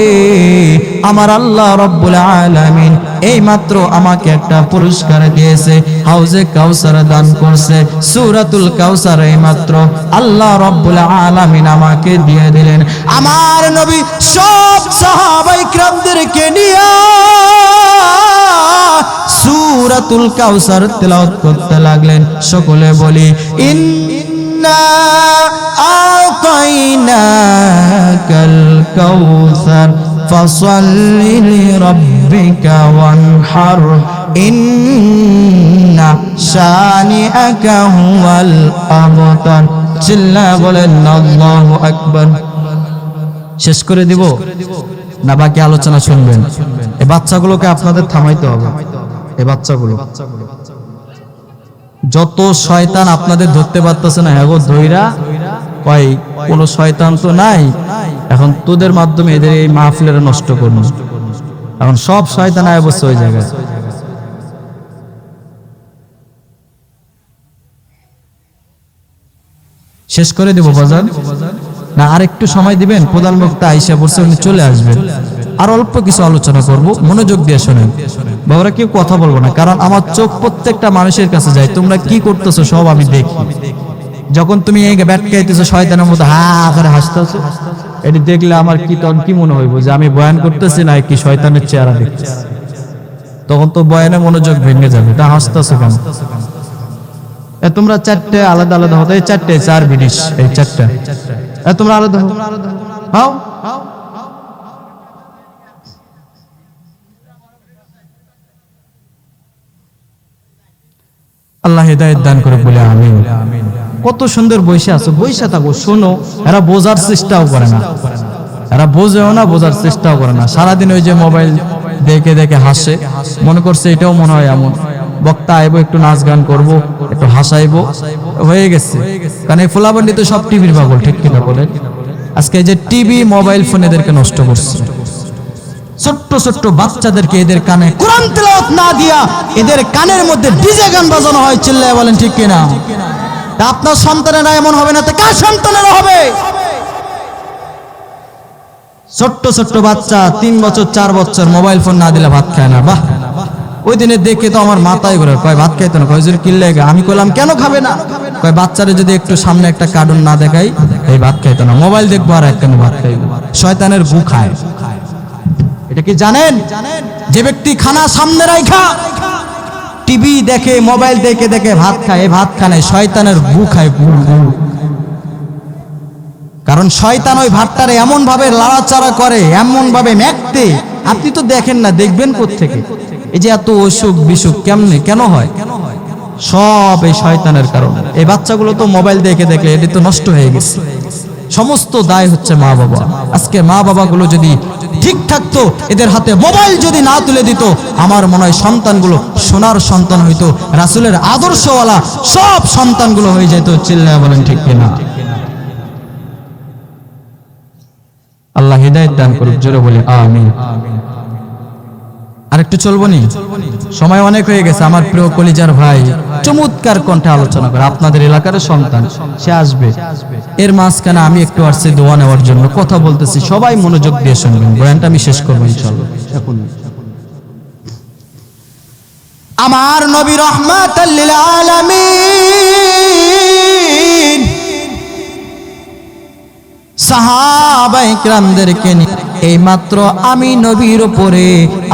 Speaker 1: আমার আল্লাহ রব্বুল আলামিন এই মাত্র আমাকে একটা পুরস্কার দিয়েছে, হাউজে কাউসার দান করছে, সূরাতুল কাউসার এই মাত্র আল্লাহ রব্বুল আলামিন আমাকে দিয়ে দিলেন। আমার নবী সব সাহাবায়ে কিরামদেরকে নিয়ে সূরাতুল কাউসার তেলাওয়াত করতে লাগলেন। সকলে বলি, ইন্না আতাইনাকাল কাউসার ফাসাল্লি লিরাব্বিকা ওয়ানহার ইন্না শানিআকা হুয়াল আবতার। চিল্লা বলেন আল্লাহু আকবার। শেষ করে দিব না বাকি আলোচনা শুনবেন? এই বাচ্চাগুলোকে আপনাদের থামাইতে হবে। এই বাচ্চাগুলো যত শয়তান আপনাদের ধরতে পারতেছে না, হ্যাঁ গো ধইরা কয় কোন শয়তান তো নাই, এখন তোদের মাধ্যমে এদের এই মাহফিলের নষ্ট করুন। এখন সব শয়তান আয় বসে ওই জায়গায়। শেষ করে দেব বাজার না আর একটু সময় দিবেন? প্রধান বক্তা আইসা বলছে উনি চলে আসবেন, আর অল্প কিছু আলোচনা করব, মনোযোগ দিয়ে শোনেন। বাবারা কেউ কথা বলবো না, কারণ আমার চোখ প্রত্যেকটা মানুষের কাছে যায়, তোমরা কি করতেছো সব আমি দেখি। যখন তুমি এই ব্যাটকাইতেছো শয়তানের মতো হা করে হাসতেছো, এটি দেখলে আমার কি তখন কি মনে হইব যে আমি বয়ান করতেছি না কি শয়তানের চেহারা দেখছি? তখন তো বয়ানে মনোযোগ ভেঙে যাবে। তা হাসতেছো কেন? তোমরা চারটে আলাদা আলাদা হতো, এই চারটে চার বিডিশ, এই চারটা তোমরা আলাদা হও। আল্লাহ হিদায়াত দান করে বলে আমিন। কত সুন্দর বইসা আছো, বইসা থাকো, শোনো। এরা বোঝার চেষ্টাও করে না, এরা বোঝেও না, বোঝার চেষ্টাও করে না। সারাদিন ওই যে মোবাইল দেখে দেখে হাসে, মনে করছে এটাও মনে হয় এমন। বক্তা আইবো, একটু নাচ গান করবো, একটু হাসাইবো, হয়ে গেছে। কারণ এই ফুলাবন্ডি তো সব টিভির পাগল, ঠিক কিনা বলেন? আজকে যে টিভি মোবাইল ফোন এদেরকে নষ্ট করছে। ছোট্ট ছোট্ট বাচ্চাদেরকে এদের কানে কোরআন তেলাওয়াত না দিয়া এদের কানের মধ্যে ডিজে গান বাজানো হয়। চিল্লায় বলেন ঠিক কিনা? আপনার সন্তানেরা এমন হবে না তো কার সন্তানেরা হবে? ছোট্ট ছোট্ট বাচ্চা 3 বছর 4 বছর মোবাইল ফোন না দিলে ভাত খায় না। বাহ, ওই দিনে দেখে তো আমার মাথায় ঘুরে, কয় ভাত খাইতো না, কয় জোরে কিল্লে। আমি কইলাম কেন খাবে না? কয় বাচ্চারে যদি একটু সামনে একটা কার্টুন না দেখাই এই ভাত খাইতো না, মোবাইল দেখবো আর একখানে ভাত খাইবো। শয়তানের গু খায়। এটা কি জানেন? যে ব্যক্তি খানা সামনে রাখা টিভি দেখে, মোবাইল দেখে দেখে ভাত খায়, এই ভাত খায় শয়তানের গু খায়, গু। কারণ শয়তান ওই ভাতটারে এমন ভাবে লাড়াচাড়া করে, এমন ভাবে মেখতে, আপনি তো দেখেন না, দেখবেন কোত্থেকে? এই যে এত অসুখ বিসুখ কেমনে কেন হয়? সব এই শয়তানের কারণে। এই বাচ্চাগুলো তো মোবাইল দেখে দেখে এটি তো নষ্ট হয়ে গেছে। সমস্ত দায় হচ্ছে মা বাবা। আজকে মা বাবাগুলো যদি ঠিক থাকতো, এদের হাতে মোবাইল যদি না তুলে দিত, আমার মনে হয় সন্তানগুলো সোনার সন্তান হইতো, রাসূলের আদর্শওয়ালা সব সন্তানগুলো হয়ে যেত। চিল্লায়া বলেন ঠিক কিনা? আল্লাহ হিদায়াত দান করুক, জোরে বলি আমিন। আর একটু চলবো নি, সময় অনেক হয়ে গেছে। আমার প্রিয় কলিজার ভাই চমৎকার কণ্ঠে আলোচনা করে, আপনাদের এলাকার সন্তান, সে আসবে। এর মাঝখানে আমি একটু আসছি দোয়া নেওয়ার জন্য, কথা বলতেছি, সবাই মনোযোগ দিয়ে শুনবেন, বয়ানটা আমি শেষ করবো ইনশাআল্লাহ। আমার নবী রাহমাতাল লিল আলামিন সাহাবায়ে কিরামদেরকে নিয়ে এই মাত্র আমি নবীর উপরে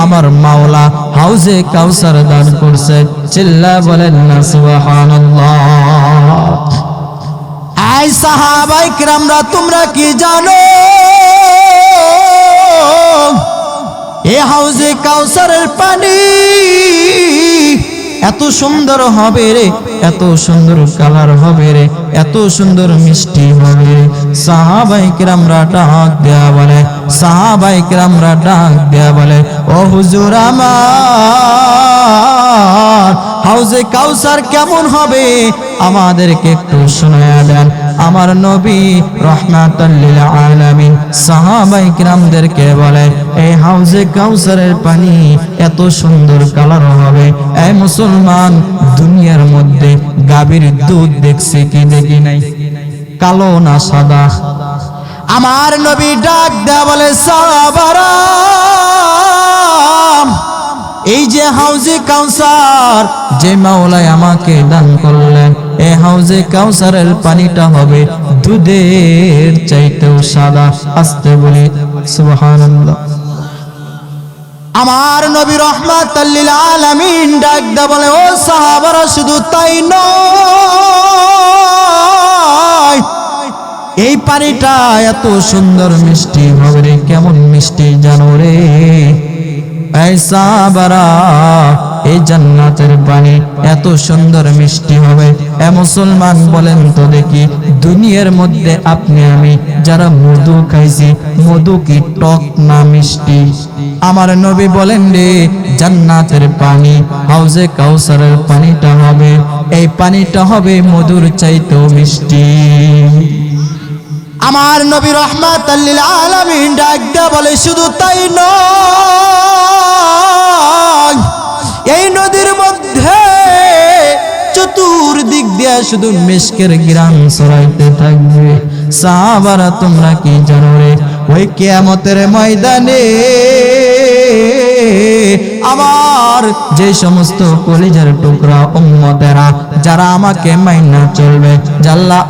Speaker 1: আমার মাওলা হাউজে কাউসার দান করছে। চিল্লা বলেন না সুবহানাল্লাহ। এই সাহাবায়ে কিরামরা তোমরা কি জানো এই হাউজে কাউসারের পানি এত সুন্দর হবে রে, এত সুন্দর কালার হবে রে, এত সুন্দর মিষ্টি হবে রে। সাহাবায়ে কিরামরা ডাক দেয়া বলে, সাহাবায়ে কিরামরা ডাক দেয়া বলে, ও হুজুর আমার হাউজে কাউসার কেমন হবে আমাদেরকে একটু শোনায়া দেন। আমার নবী রাহমাতাল লিল আলামিন সাহাবায়ে কিরামদেরকে বলে, এই হাউজে কাউসারের পানি এত সুন্দর কালার হবে। এই মুসলমান, দুনিয়ার মধ্যে গাভীর দুধ দেখছে কি দেখি নাই? কালো না সাদা? আমার নবী ডাক দেয়া বলে, সাহাবারা এই যে হাউজে কাউসার যে মাওলাই আমাকে দান করলেন, এই হাউজে কাউসারের পানিটা হবে দুধের চাইতেও সাদা। আস্তে বলি সুবহানাল্লাহ। আমার নবী রাহমাতাল লিল আলামিন ডাক দা বলে, ও সাহাবারা শুধু তাই নয়, এই পানিটা এত সুন্দর মিষ্টি হবে রে। কেমন মিষ্টি জানো রে? এই সাহাবারা এই জান্নাতের পানি এত সুন্দর মিষ্টি হবে। এ মুসলমান বলেন তো দেখি, দুনিয়ার মধ্যে আপনি আমি যারা মধু খাইছি, মধু কি টক না মিষ্টি? আমার নবী বলেন রে, জান্নাতের পানি হাউজে কাউসারের পানিটা হবে, এই পানিটা হবে মধুর চাইতেও মিষ্টি। আমার নবী রাহমাতাল লিল আলামিন ডাক দেয়া বলে, শুধু তাই নয়, এই নদীর মধ্যে চতুর্দিক দিয়ে শুধু মিশকের ঘ্রাণ ছড়াইতে থাকবে। সাহাবারা তোমরা কি জানো রে, ওই কিয়ামতের ময়দানে আমার যে সমস্ত কলিজার টুকরা উম্মতেরা যারা আমাকে মাইনা চলবে,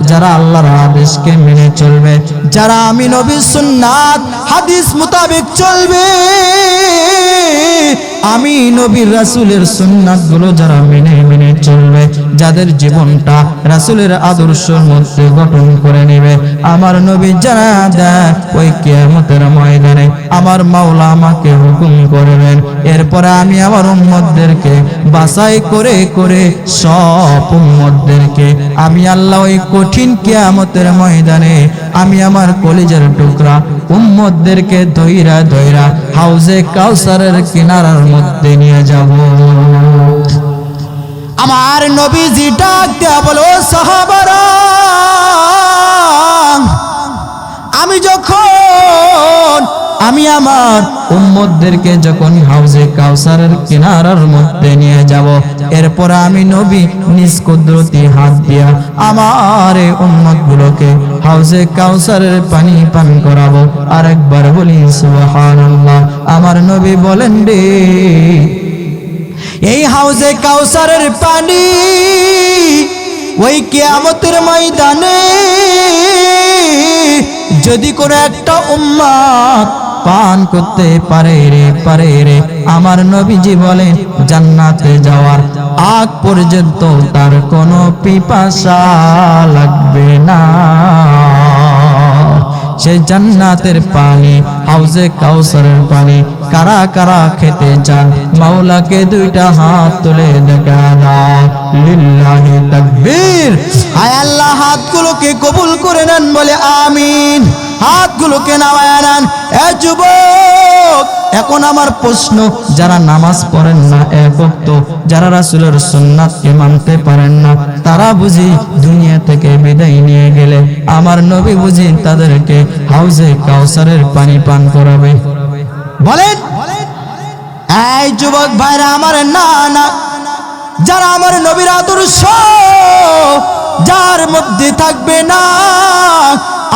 Speaker 1: যারা আল্লাহর আদেশকে মেনে চলবে, যারা আমি নবীর সুন্নাত হাদিস মোতাবেক চলবে, আমি নবীর রাসূলের সুন্নাতগুলো যারা মেনে চলবে, যাদের জীবনটা রাসূলের আদর্শের মধ্যে গঠন করে নেবে, আমার নবী জানা দেয় ওই কিয়ামতের ময়দানে আমার মাওলা আমাকে হুকুম করবেন। এরপরে আমি আমার উম্মতদেরকে বাছাই করে করে সব উম্মতদেরকে আমি আল্লাহ ওই কঠিন কিয়ামতের ময়দানে আমি আমার কলিজার টুকরা উম্মতদেরকে ধইরা ধইরা হাউজে কাউসারের কিনারার মধ্যে নিয়ে যাব। আমার নবীজি ডাক দেয়া বলো, সাহাবারা আমি আমার উম্মতদেরকে যখন হাউজে কাউসারের কিনারার মধ্যে নিয়ে যাব, এরপর আমি নবী নিজ কুদরতি হাত দিয়া আমার এই উম্মতগুলোকে হাউজে কাউসারের পানি পান করাবো। আরেকবার বলি সুবহানাল্লাহ। আমার নবী বলেন রে, এই হাউজে কাউসারের পানি ওই কিয়ামতের ময়দানে যদি কোনো একটা উম্মত পান করতে পারে রে, আমার নবীজি বলেন জান্নাতে যাওয়ার আগ পর্যন্ত তার কোনো পিপাসা লাগবে না। সেই জান্নাতের পানি হাউজে কাউসারের পানি কারা কারা খেতে চান, মাওলাকে দুইটা হাত তুলে দেখা দাও, লিল্লাহি তাকবীর। আয় আল্লাহ হাতগুলোকে কবুল করে নেন, বলে আমিন। হাতগুলোকে নামায়া নেন। এ যুবক, এখন আমার প্রশ্ন, যারা নামাজ পড়েন না এক ওয়াক্ত, যারা রাসূলের সুন্নাতকে মানতে পারেন না, তারা বুঝি দুনিয়া থেকে বিদায় নিয়ে গেলে আমার নবী বুঝি তাদেরকে হাউজে কাউসারের পানি পান করাবে? বলেন। এই যুবক ভাইরা আমার, না না, যারা আমার নবীর আদর্শ যার মধ্যে থাকবে না,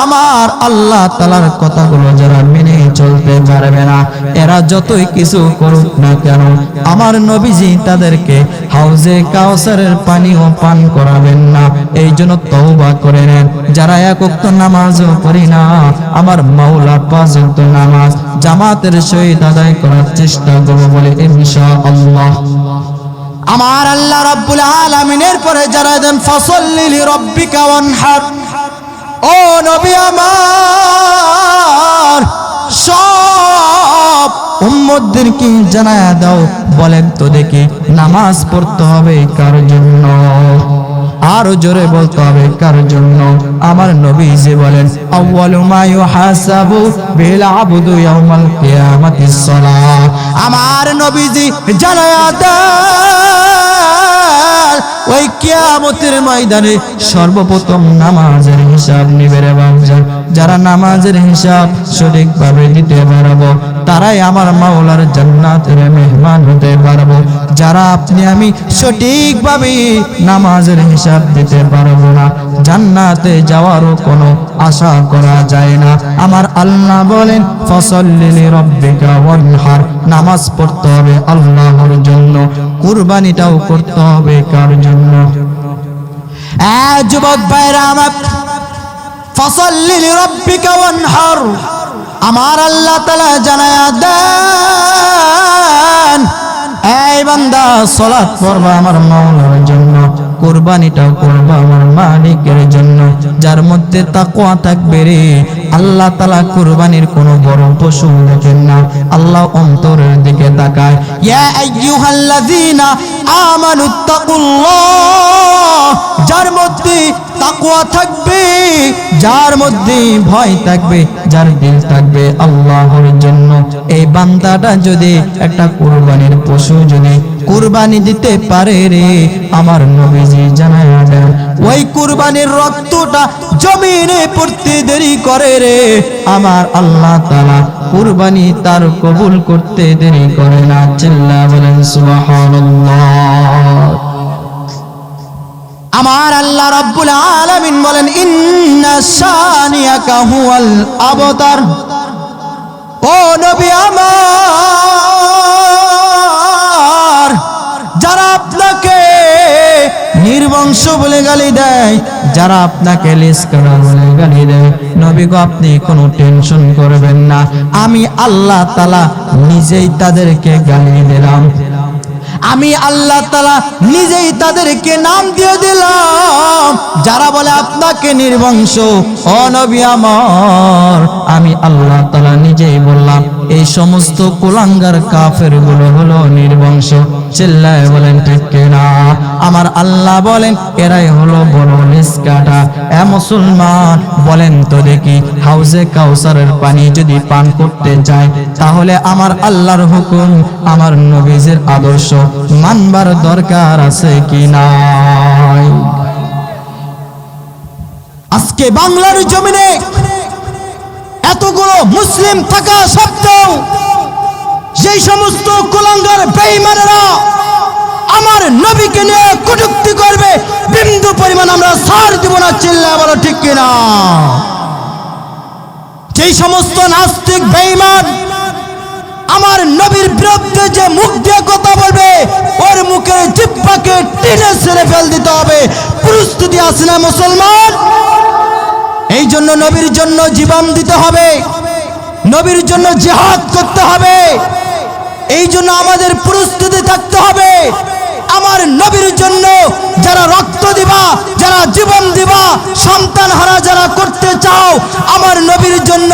Speaker 1: আমার আল্লাহ তাআলার কথাগুলো যারা মেনে চলতে পারবে না, এরা যতই কিছু করুক না কেন, আমার নবীজি তাদেরকে হাউজে কাউসারের পানিও পান করাবেন না। এই জন্য তওবা করে নেন। যারা এক ওয়াক্ত নামাজও পড়ি না, আমার মাওলা পাঁচ ওয়াক্ত নামাজ জামাতের সহিত আদায় করার চেষ্টা করব বলে ইনশাআল্লাহ। আমার আল্লাহ রাব্বুল আলামিনের পরে যারা দেন ফাসাল্লি লিরাব্বিকা ওয়ানহার, ও নবী আমার সব উম্মতদেরকে জানায়া দাও, বলেন তো দেখি নামাজ পড়তে হবে কার জন্য? আরো জোরে বলতে হবে কার জন্য? আমার নবীজি বলেন আউয়ালু মা ইউহাসাবু বিল আবদু ইয়াউমাল কিয়ামাতিস সালাহ। আমার নবীজি জানায়া দেন ওই কিয়ামতের ময়দানে সর্বপ্রথম নামাজের হিসাব নিবে রে বাবা। যারা নামাজের হিসাব সঠিকভাবে দিতে পারবো তারাই আমার মাওলার জান্নাতের মেহমান হতে পারবো। যারা আপনি আমি সঠিকভাবে নামাজের হিসাব দিতে পারবো না, জান্নাতে যাওয়ারও কোনো আশা করা যায় না। আমার আল্লাহ বলেন ফাসাল্লি লিরাব্বিকা ওয়ানহার, নামাজ পড়তে হবে আল্লাহর জন্য, কুরবানিটাও করতে হবে কার জন্য? যুবক ভাইরা আমার, ফাসাল্লি লিরাব্বিকা ওয়ানহার, আমার আল্লাহ তাআলা জানায়া দেন এই বান্দা সালাত পড়বা আমার মাওলার জন্য, কুরবানিটাও করবা আমার মালিকের জন্য। যার মধ্যে তাকওয়া থাকবে রে, আল্লাহ তাআলা কুরবানির কোনো বড় পশু দেখেন না, আল্লাহ অন্তরের দিকে তাকায়। ইয়া আইয়ুহাল্লাযীনা আমানুত্তাকুল্লাহ, যার মধ্যে তাকওয়া থাকবে, যার মধ্যে ভয় থাকবে, যার দিল থাকবে আল্লাহর জন্য, এই বান্দাটা যদি একটা কুরবানির পশু যদি কুরবানি দিতে পারে রে, আমার নবীজি জানায়া দেন ওই কুরবানির রক্তটা জমিনে পড়তে দেরি করে রে, আমার আল্লাহ তাআলা কুরবানি তার কবুল করতে দেরি করে না। চিল্লা বলেন সুবহানাল্লাহ। আমার আল্লাহ রাব্বুল আলামিন বলেন ইন্না শানিয়াকা হুয়াল আবতার, ও নবী আমার, যারা আপনাকে নির্বংশ বলে গালি দেয়, যারা আপনাকে লিসকারা বলে গালি দেয়, নবী গো আপনি কোনো টেনশন করবেন না, আমি আল্লাহ তাআলা নিজেই তাদেরকে গালি দিলাম, আমি আল্লাহ তাআলা নিজেই তাদেরকে নাম দিয়ে দিলাম। যারা বলে আপনাকে নির্বংশ, ও নবী আমার, আমি আল্লাহ তাআলা নিজেই বললাম এই সমস্ত কুলাঙ্গার কাফের গুলো হলো নির্বংশ। চিল্লায় বলেন ঠিক কিনা? আমার আল্লাহ বলেন এরাই হলো বড় নিষ্কাটা। এ মুসলমান বলেন তো দেখি, হাউজে কাউসারের পানি যদি পান করতে যায় তাহলে আমার আল্লাহর হুকুম, আমার নবীজির আদর্শ মানবার দরকার আছে কি নাই? আজকে বাংলার জমিনে এতগুলো মুসলিম থাকা সত্ত্বেও যেই সমস্ত কুলাঙ্গার বেঈমানেরা আমার নবীকে নিয়ে কটূক্তি করবে, বিন্দু পরিমাণ আমরা ছাড় দিব না। চিল্লা বলো ঠিক কিনা? যেই সমস্ত নাস্তিক বেঈমান আমার নবীর বিরুদ্ধে যে মুখ দিয়ে কথা বলবে, ওর মুখের জিহ্বাকে টেনে ছেড়ে ফেল দিতে হবে। প্রস্তুতি আছে না মুসলমান? এই জন্য নবীর জন্য জীবন দিতে হবে, নবীর জন্য জিহাদ করতে হবে, এই জন্য আমাদের প্রস্তুতি থাকতে হবে। আমার নবীর জন্য যারা রক্ত দিবা, যারা জীবন দিবা, সন্তান হারা যারা করতে চাও, আমার নবীর জন্য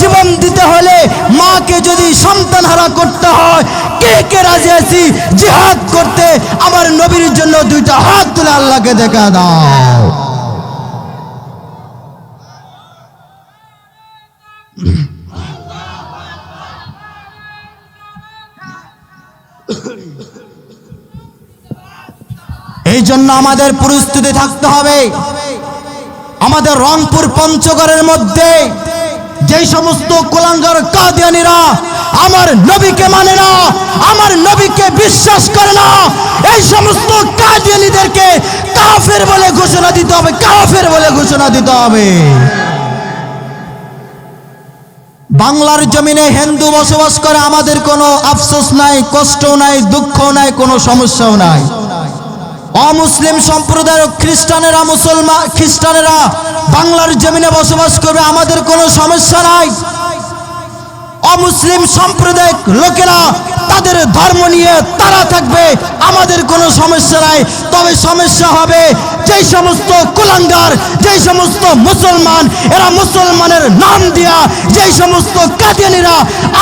Speaker 1: জীবন দিতে হলে মাকে যদি সন্তান হারা করতে হয়, কে কে রাজি আছি জিহাদ করতে? আমার নবীর জন্য দুইটা হাত তুলে আল্লাহকে দেখা দাও। এই জন্য আমাদের প্রস্তুতি থাকতে হবে। আমাদের রংপুর পঞ্চগড়ের মধ্যে যে সমস্ত কুলাঙ্গার কাদিয়ানীরা আমার নবীকে মানে না, আমার নবীকে বিশ্বাস করে না, এই সমস্ত কাদিয়ানীদেরকে কাফের বলে ঘোষণা দিতে হবে, কাফের বলে ঘোষণা দিতে হবে। বাংলার জমিনে হিন্দু বসবাস করে, আমাদের কোনো আফসোস নাই, কষ্ট নাই, দুঃখ নাই, কোনো সমস্যাও নাই। অমুসলিম সম্প্রদায়ের খ্রিস্টানেরা বাংলার জমিনে বসবাস করবে, আমাদের কোনো সমস্যা নাই। অমুসলিম সম্প্রদায়ের লোকেরা তাদের ধর্ম নিয়ে তারা থাকবে, আমাদের কোনো সমস্যা নাই। তবে সমস্যা হবে যেই সমস্ত কুলাঙ্গার, যেই সমস্ত মুসলমান, এরা মুসলমানের নাম দিয়া যেই সমস্ত কাদিয়ানীরা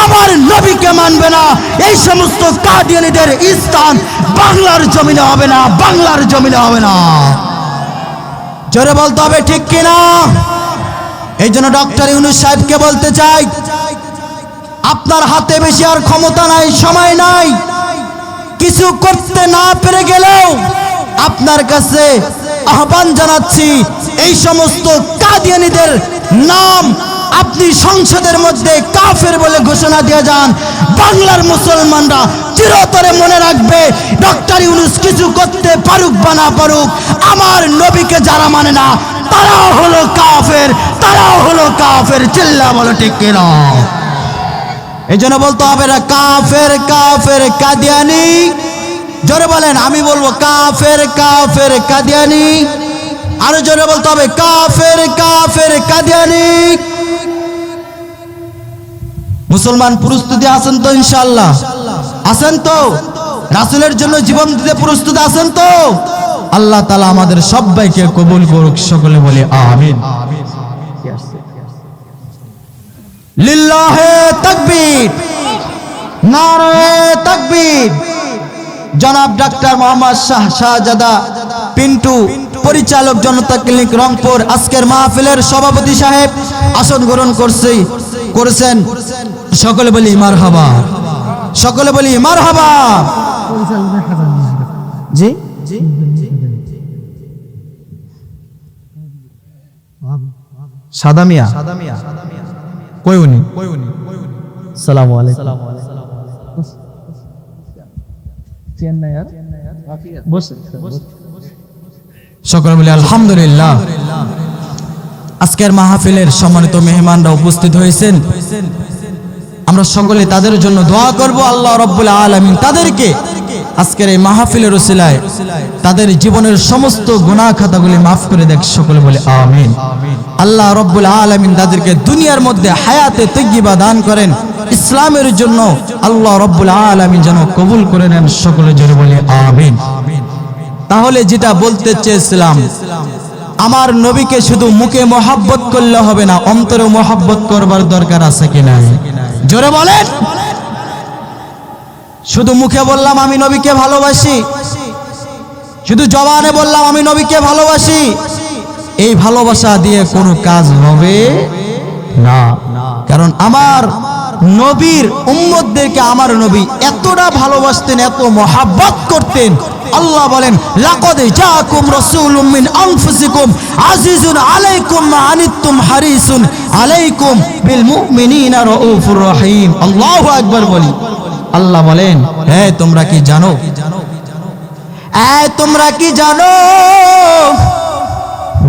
Speaker 1: আমার নবীকে মানবে না, এই সমস্ত কাদিয়ানীদের স্থান বাংলার জমিনে হবে না, বাংলার জমিনে হবে না। জোরে বলতে হবে ঠিক কিনা? এই জন্য ডক্টর ইউনূস সাহেবকে বলতে চাই, আপনার হাতে বেশি আর ক্ষমতা নাই, সময় নাই। কিছু করতে না পেরে গেলেও আপনার কাছে আহ্বান জানাচ্ছি, এই সমস্ত কাদিয়ানীদের নাম আপনি সংসদের মধ্যে কাফের বলে ঘোষণা দিয়ে যান। বাংলার মুসলমানরা চিরতরে মনে রাখবে, ডক্টর ইউনূস কিছু করতে পারুক বা না পারুক, আমার নবীকে যারা মানে না তারাও হলো কাফের, তারাও হলো কাফের। চিল্লা বলো ঠিক কিনা? এই জন্য বলতে হবে না কাফের, কাফের কাদিয়ানি। জোরে বলেন, আমি বলবো কাফের, কাফের কাদিয়ানি। আরো জোরে বলতে হবে কাফের, কাফের কাদিয়ানি। মুসলমান প্রস্তুতি আছেন তো? ইনশাআল্লাহ আছেন তো? রাসূলের জন্য জীবন দিতে প্রস্তুত আছেন তো? আল্লাহ তাআলা আমাদের সবাইকে কবুল করুক, সকলে বলি আমিন। লিল্লাহে তাকবীর, নারে তাকবীর। জনাব ডাক্তার মোহাম্মদ শাহজাদা পিন্টু, পরিচালক জনতা ক্লিনিক রংপুর, আজকের মাহফিলের সভাপতি সাহেব আসন গ্রহণ করেছেন। সকলে বলি মারহাবা, সকলে বলি মারহাবা। জি সাদা মিয়া কই উনি? আসসালামু আলাইকুম। সকলে বলি আলহামদুলিল্লাহ। আজকের মাহফিলের সম্মানিত মেহমানরা উপস্থিত হয়েছেন, আমরা সকলে তাদের জন্য দোয়া করব। আল্লাহ রাব্বুল আলামিন তাদেরকে আজকের এই মাহফিলের ওসিলায় তাদের জীবনের সমস্ত গুনাহ খাতাগুলি মাফ করে দেখ, সকলে বলে আমিন। আল্লাহ রাব্বুল আলামিন তাদেরকে দুনিয়ার মধ্যে হায়াতে তাইয়্যিবা দান করেন, ইসলামের জন্য আল্লাহ রাব্বুল আলামিন যেন কবুল করে নেন, সকলে জোরে বলে আমিন। তাহলে যেটা বলতে চেয়েছিলাম, আমার নবীকে শুধু মুখে মহব্বত করলে হবে না, অন্তরে মহব্বত করবার দরকার আছে কিনা? জোরে বলেন। শুধু মুখে বললাম আমি নবীকে ভালোবাসি, শুধু জবানে বললাম আমি নবীকে ভালোবাসি, এই ভালোবাসা দিয়ে কোনো কাজ হবে না। কারণ আমার নবীর উম্মতদেরকে আমার নবী এতটা ভালোবাসতেন, এত মহব্বত করতেন। আল্লাহ বলেন, লাকাদ জাআকুম রাসূলুম মিন আনফুসিকুম আজিজুন আলাইকুম মা আনিতুম হারিসুন আলাইকুম বিল মুমিনিনা রাউফুর রহিম। আল্লাহু আকবার বলি। আল্লাহ বলেন, হে তোমরা কি জানো, তোমরা কি জানো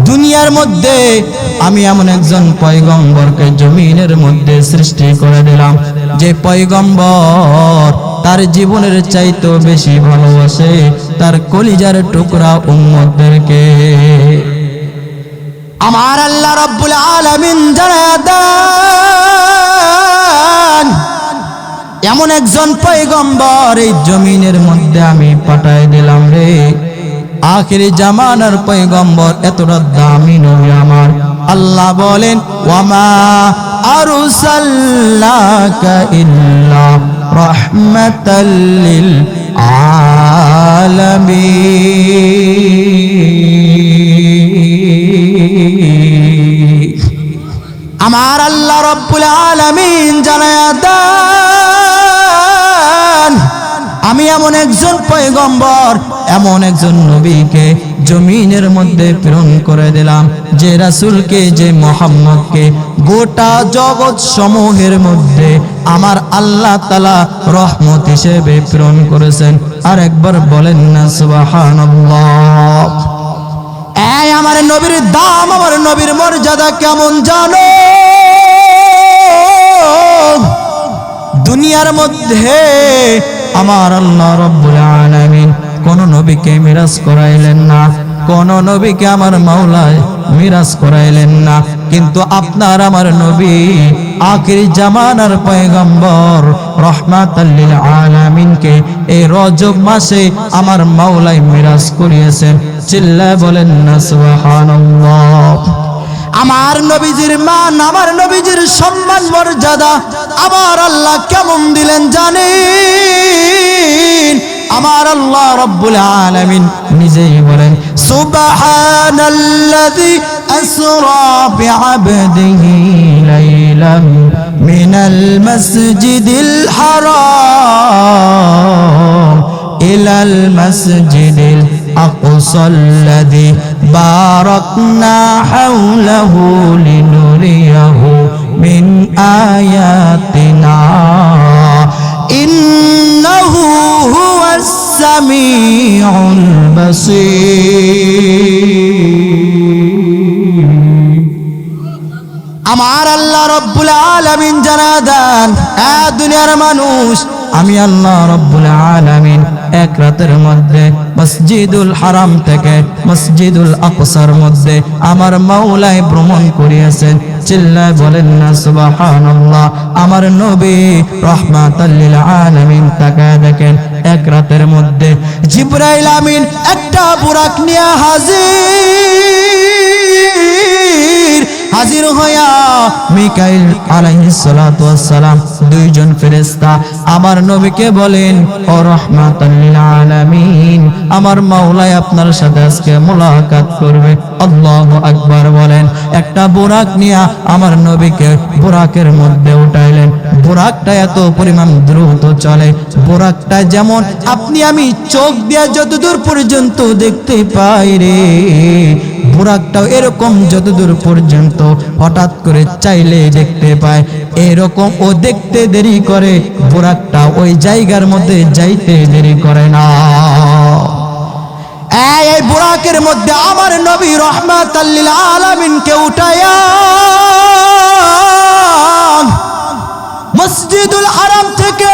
Speaker 1: দুনিয়ার মধ্যে আমি এমন একজন পয়গম্বরকে জমিনের মধ্যে সৃষ্টি করে দিলাম, যে পয়গম্বর তার জীবনের চাইতে বেশি ভালোবাসে তার কলিজার টুকরা উম্মতদেরকে। আমার আল্লাহ রাব্বুল আলামিন জানায়া দেন, এমন একজন পয়গম্বর এই জমিনের মধ্যে আমি পাঠায় দিলাম রে। আখিরি জামানার পয়গম্বর, এতটা দামি নবী আমার। আল্লাহ বলেন, ওয়ামা আরসালনাকা ইল্লা রাহমাতাল লিল আলামিন। আমার আল্লাহ রাব্বুল আলামিন জানায়া দেন, আমি এমন একজন পয়গম্বর, এমন একজন নবীকে জমিনের মধ্যে প্রেরণ করে দিলাম, যে রাসূলকে, যে মুহাম্মদকে গোটা জগৎ সমূহের মধ্যে আমার আল্লাহ তাআলা রহমত হিসেবে প্রেরণ করেছেন। আর একবার বলেন না সুবহানাল্লাহ। এই আমার নবীর দাম, আমার নবীর মর্যাদা কেমন জানো? দুনিয়ার মধ্যে আমার আল্লাহ রাব্বুল আলামিন কোন নবীকে মিরাজ করাইলেন না, কোন নবীকে আমার মাওলা মিরাজ করাইলেন না, কিন্তু আপনার আমার নবী আখিরি জামানার পয়গম্বর রহমাতাল লিল আলামিনকে এই রজব মাসে আমার মাওলাই মিরাজ করিয়েছেন। চিল্লায় বলেন না সুবহানাল্লাহ। আমার নবীজির মান, আমার নবীজির সম্মান মর্যাদা আমার আল্লাহ কেমন দিলেন জানেন? আমার আল্লাহ রাব্বুল আলামিন নিজেই বলেন, সুবহানাল্লাযী আসরা বিআবদিহি লাইলাম মিনাল মাসজিদিল হারাম ইলাল মাসজিদিল আকসাল্লাযী বারাকনা হাওলাহু লিনুরিয়াহু মিন আয়াতিনা ইন্নাহু হুয়াস সামিউল বাসীর। আমার আল্লাহ রাব্বুল আলামিন জানাদান, দুনিয়ার মানুষ, আমি আল্লাহ রাব্বুল আলামিন এক রাতের মধ্যে মসজিদুল হারাম থেকে মসজিদুল আকসার মধ্যে আমার মাওলাই ভ্রমণ করিয়েছেন। চিল্লায় বলেন না সুবহানাল্লাহ। আমার নবী রাহমাতাল লিল আলামিন তাকায় দেখেন, এক রাতের মধ্যে জিবরাইল আমিন একটা বুরাক নিয়ে হাজির হইয়া মিকাইল আলাইহিস সালাতু ওয়াস সালাম দুইজন ফেরেশতা আমার নবীকে বলেন, ও রাহমাতাল লিল আলামিন, আমার মাওলাই আপনার সাথে আজকে মুলাকাত করবে। আল্লাহু আকবার বলেন। একটা বুরাক নিয়ে আমার নবীকে বুরাকের মধ্যে উঠাইলেন। বুরাকটা এত পরিমাণ দ্রুত চলে, বুরাকটা যেমন আপনি আমি চোখ দিয়ে যতদূর পর্যন্ত দেখতে পাই রে, বুরাকটাও এরকম যতদূর পর্যন্ত হঠাৎ করে চাইলে দেখতে পায়, এরকম ও দেখতে দেরি করে, বুরাকটা ওই জায়গার মধ্যে যাইতে দেরি করে না। এই বুরাকের মধ্যে আমার নবী রাহমাতাল লিল আলামিনকে উঠায়া মসজিদুল হারাম থেকে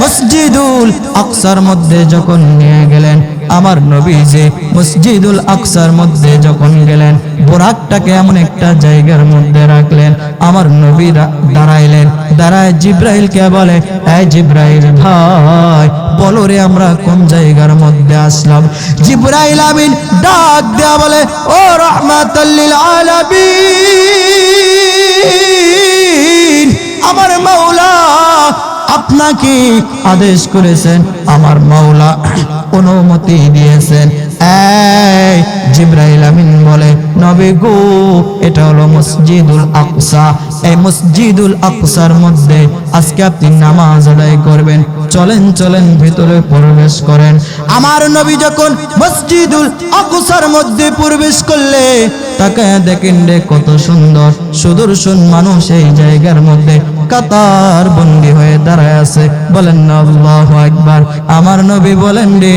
Speaker 1: মসজিদুল আকসার মধ্যে যখন নিয়ে গেলেন, আমার নবী যে মসজিদুল আকসার মধ্যে যখন গেলেন, বুরাকটাকে এমন একটা জায়গার মধ্যে রাখলেন। আমার নবী দাঁড়াইলেন, দাঁড়ায় জিবরাইলকে বলে, এই জিবরাইল ভাই বলো রে, আমরা কোন জায়গার মধ্যে আসলাম? জিবরাইল আমিন ডাক দেয়া বলে, ও রাহমাতাল লিল আলামিন, আমার মাওলা আপনাকে আদেশ করেছেন, আমার মাওলা অনুমতি দিয়েছেন। এই জিবরাইল আমিন বলে, নবী গো, এটা হলো মসজিদুল আকসা, এই মসজিদুল আকসার মধ্যে আজকে আপনি নামাজ আদায় করবেন, চলেন চলেন ভিতরে প্রবেশ করেন। আমার নবী যখন মসজিদুল আকসার মধ্যে প্রবেশ করলে, তাকায় দেখেন রে কত সুন্দর সুদর্শন মানুষ এই জায়গার মধ্যে কাতার বন্দী হয়ে দাঁড়ায় আছে। বলেন না আল্লাহু আকবার। আমার নবী বলেন রে,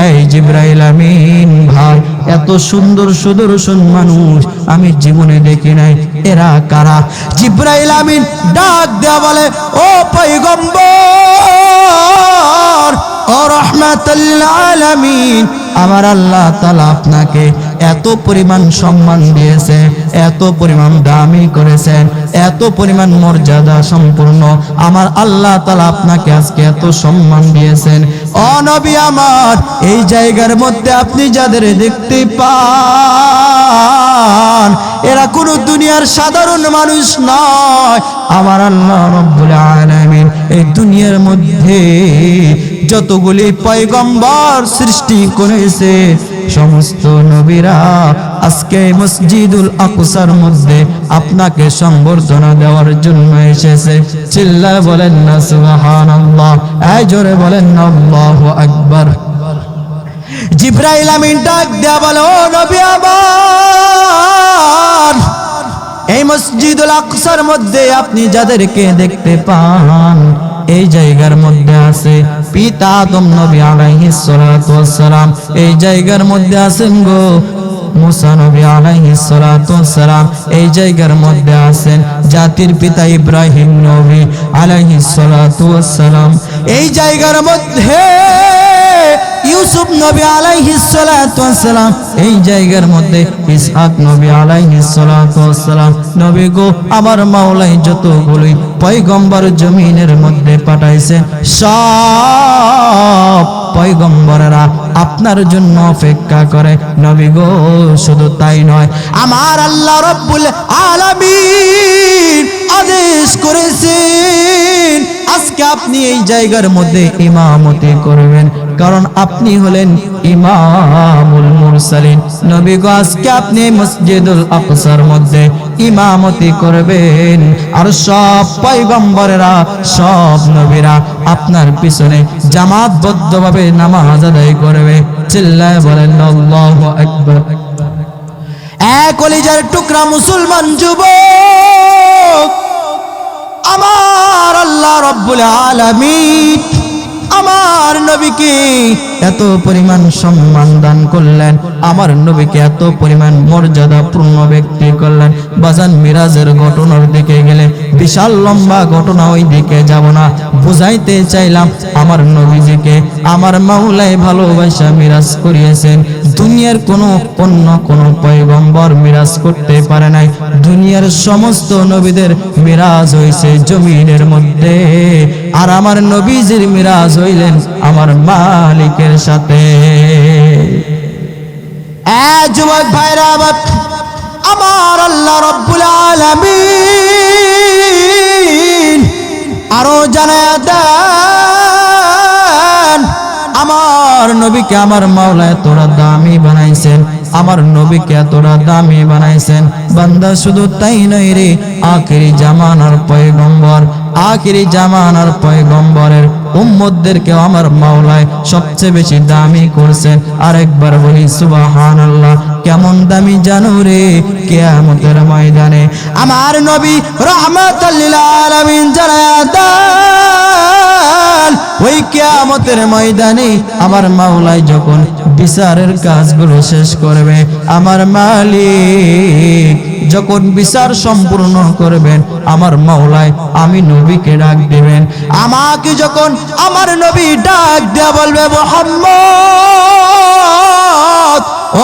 Speaker 1: এই জিবরাইল আমিন ভাই, এত সুন্দর সুদর্শন মানুষ আমি জীবনে দেখি নাই, এরা কারা? জিবরাইল আমিন ডাক দেয়া বলে, ও পয়গম্বর, ও রাহমাতাল লিল আলামিন, আমার আল্লাহ তাআলা আপনাকে এত পরিমাণ সম্মান দিয়েছে, এত পরিমাণ দামি করেছেন, এত পরিমাণ মর্যাদা সম্পূর্ণ আমার আল্লাহ তাআলা আপনাকে আজকে এত সম্মান দিয়েছেন। ও নবী আমার, এই জায়গার মধ্যে আপনি যাদের দেখতে পান, এরা কোনো দুনিয়ার সাধারণ মানুষ নয়। আমার আল্লাহ রাব্বুল আলামিন এই দুনিয়ার মধ্যে যতগুলি পয়গম্বর সৃষ্টি করেছে, সমস্ত নবীরা আজকে মসজিদুল আকসার মধ্যে আপনাকে সংবর্ধনা দেওয়ার জন্য এসেছে। চিল্লায় বলেন না সুবহানাল্লাহ। ভাই জোরে বলেন আল্লাহু আকবার। জিবরাইল আমিন ডাক দেয়া বলে, ও নবী আমার, এই মসজিদুল আকসার মধ্যে আপনি যাদেরকে দেখতে পান এই জায়গার মধ্যে আছে পিতা আদম নবী আলাইহিস সালাতু ওয়াস সালাম, এই জায়গার মধ্যে আছেন গো মুসা নবী আলাইহিস সালাতু ওয়াস সালাম, এই জায়গার মধ্যে আছেন জাতির পিতা ইব্রাহিম নবী আলাইহিস সালাতু ওয়াস সালাম, এই জায়গার মধ্যে ইউসুফ নবী আলাইহিস সালাতু ওয়াস সালাম, এই জায়গার মধ্যে ইসহাক নবী আলাইহিস সালাতু ওয়াস সালাম। নবী গো আমার মাওলাই যতগুলি পয়গম্বর জমিনের মধ্যে পাঠাইছে সব পয়গম্বরেরা আপনার জন্য অপেক্ষা করে। নবী গো শুধু তাই নয়, আমার আল্লাহ রাব্বুল আলামিন আদেশ করেছেন আজকে আপনি এই জায়গার মধ্যে ইমামতি করবেন, কারণ আপনি হলেন ইমামুল মুরসালিন। নবী গো আজকে আপনি মসজিদুল আকসার মধ্যে ইমামতি করবেন, আর সব পয়গম্বরেরা সব নবীরা আপনার পিছনে জামাতবদ্ধভাবে নামাজ আদায় করবে। চিল্লায় বলেন আল্লাহু আকবার। এক কলিজার টুকরা মুসলমান যুবক, আমার আল্লাহ রাব্বুল আলামিন আমার নবীকে এত পরিমাণ সম্মান দান করলেন, আমার নবীকে এত পরিমাণ মর্যাদাপূর্ণ ব্যক্তি করলেন। বাজান মিরাজের ঘটনার দিকে গেলে বিশাল লম্বা ঘটনা, ওই দিকে যাব না, বুঝাইতে চাইলাম আমার নবীজিকে আমার মাওলাই ভালোবাসা মিরাজ করিয়েছেন। দুনিয়ার কোনো অন্য কোনো পয়গম্বর মিরাজ করতে পারে নাই। দুনিয়ার সমস্ত নবীদের মিরাজ হইছে জমিনের মধ্যে, আর আমার নবীজির মিরাজ হইলেন আমার মালিকের সাথে। যুবক ভাইরা আমার আল্লাহ রাব্বুল আলামিন আরো জানায়া দেন আমার নবীকে আমার মাওলা এতটা দামি বানাইছেন, আমার নবীকে এতটা দামি বানাইছেন। বান্দা শুধু তাই নয় রে, আখিরি জামানার পয়গম্বর, আখিরি জামানার পয়গম্বরের উম্মতদেরকে আমার মাওলায় সবচেয়ে বেশি দামি করছেন। আরেকবার বলি সুবহানাল্লাহ। কেমন দামি জানো রে, কিয়ামতের ময়দানে আমার নবী রাহমাতাল লিল আলামিন জানায়া দেন, ওই কিয়ামতের ময়দানে আমার মাওলায় যখন বিচারের কাজগুলো শেষ করবে, আমার মালিক যখন বিচার সম্পূর্ণ করবেন, আমার মাওলায় আমি নবীকে ডাক দিবেন। আমাকে যখন আমার নবী ডাক দেয়া বলবে, মুহাম্মদ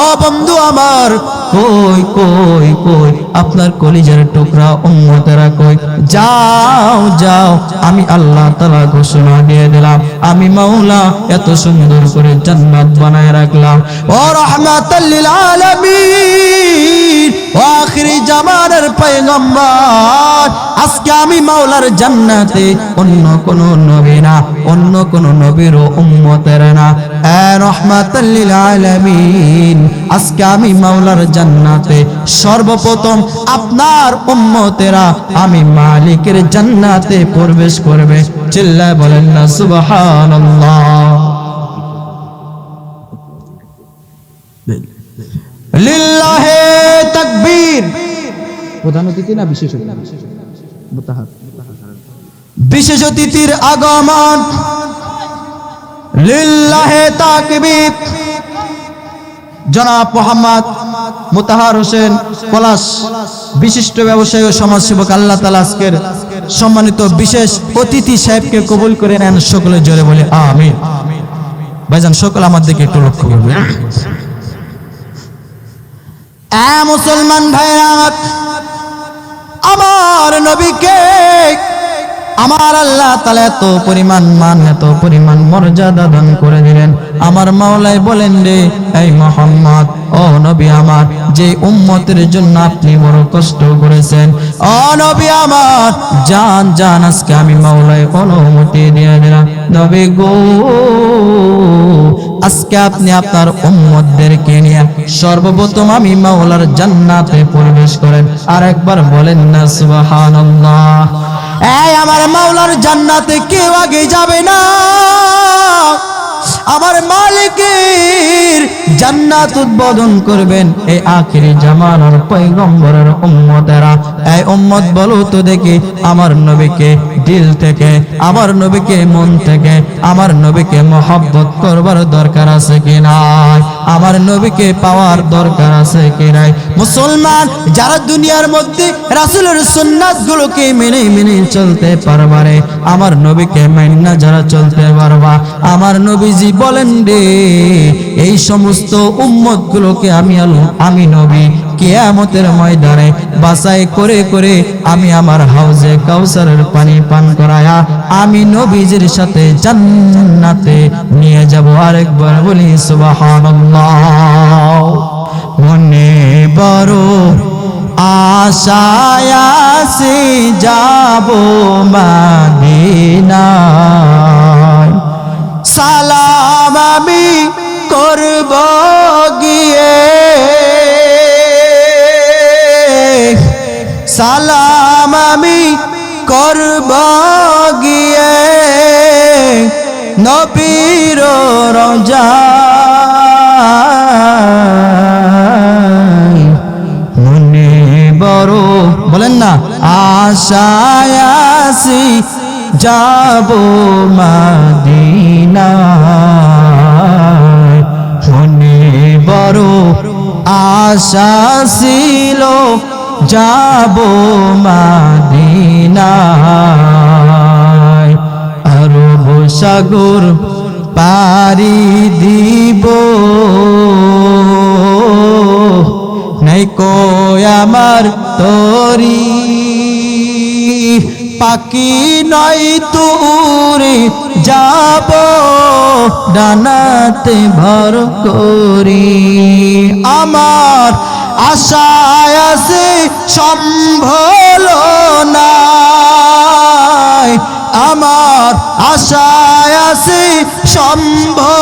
Speaker 1: ও বন্ধু আমার, কই কই কই আপনার কলিজার টুকরা উম্মতেরা কই, যাও যাও, আমি আল্লাহ তাআলা ঘোষণা দিয়ে দিলাম, আমি মাওলা এত সুন্দর করে জান্নাত বানায় রাখলাম। ও রাহমাতাল লিল আলামিন, ও আখিরি জামানার পয়গম্বর, আজকে আমি মাওলার জান্নাতে অন্য কোন নবী না, অন্য কোন নবীর উম্মতের না, এ রাহমাতাল লিল আলামিন, আজকে আমি মাওলার জান্নাতে সর্বপ্রথম আপনার উম্মতেরা আমি মালিকের জান্নাতে প্রবেশ করবে। চিল্লায় বলেন না সুবহানাল্লাহ। লিল্লাহি তাকবীর। প্রধান অতিথি না বিশেষ অতিথি? বিশেষ অতিথির আগমন। লিল্লাহি তাকবীর। জনাব মোহাম্মদ মোতাহার হোসেন পলাশ, বিশিষ্ট ব্যবসায়ী ও সমাজসেবক, আল্লাহ তাআলা আজকের সম্মানিত বিশেষ অতিথি সাহেবকে কবুল করে নেন। সকলে জোরে বলে আমিন। ভাইজান সকল আমার দিকে একটু লক্ষ্য করবেন। মুসলমান ভাইরা, আমার নবীকে আমার আল্লাহ তাআলা এত পরিমাণ মান, এত পরিমাণ মর্যাদা দান করে দিলেন। আমার মাওলাই বলেন রে, এই মুহাম্মদ ও নবী আমার, যে উম্মতের জন্য আপনি বড় কষ্ট করেছেন, ও নবী আমার, জান জান আজকে আমি মাওলাই অনুমতি দিয়ে দিলাম। নবী গো, আজকে আপনি আপনার উম্মতদেরকে নিয়ে সর্বপ্রথম আমি মাওলার জান্নাতে প্রবেশ করেন। আর একবার বলেন না সুবহানাল্লাহ। এই আমার মাওলার জান্নাতে কেউ আগে যাবে না। আমার মালিকের জান্নাত উদ্বোধন করবেন এই আখিরি জামানার পয়গম্বরের উম্মতেরা। এই উম্মত বলো তো দেখি, আমার নবীকে দিল থেকে, আমার নবীকে মন থেকে, আমার নবীকে মহব্বত করবার দরকার আছে কি নাই? আমার নবীকে পাওয়ার দরকার আছে কি নাই? মুসলমান যারা দুনিয়ার মধ্যে রাসূলের সুন্নাত গুলোকে মেনে মেনে চলতে পারবারে, আমার নবীকে মাইন্না যারা চলতে পারবা, আমার নবীজি বলেন রে, এই সমস্ত উম্মত গুলোকে আমি নবী কিয়ামতের ময়দানে বাছাই করে করে আমি আমার হাউজে কাউসারের পানি পান করায়া আমি নবীজির সাথে জান্নাতে নিয়ে যাব। আরেকবার বলি সুবহানাল্লাহ। মনে বড় আশায় আছি যাব মদিনায়, সালাম আমি করব গিয়ে, সালাম আমি করব গিয়ে নবীর রওজায়। মনে বড় বলেন না আশায় আছি যাব মদিনায়, মনে বড় আশা ছিল যাব মদিনায়। আরব সাগর পারি দিব নাই কই আমার তরি, পাখি নয় তুরে যাব ডানাতে ভর করি। আমার আশায় আছে সম্ভল নাই, আমার আশায় আছে সম্ভল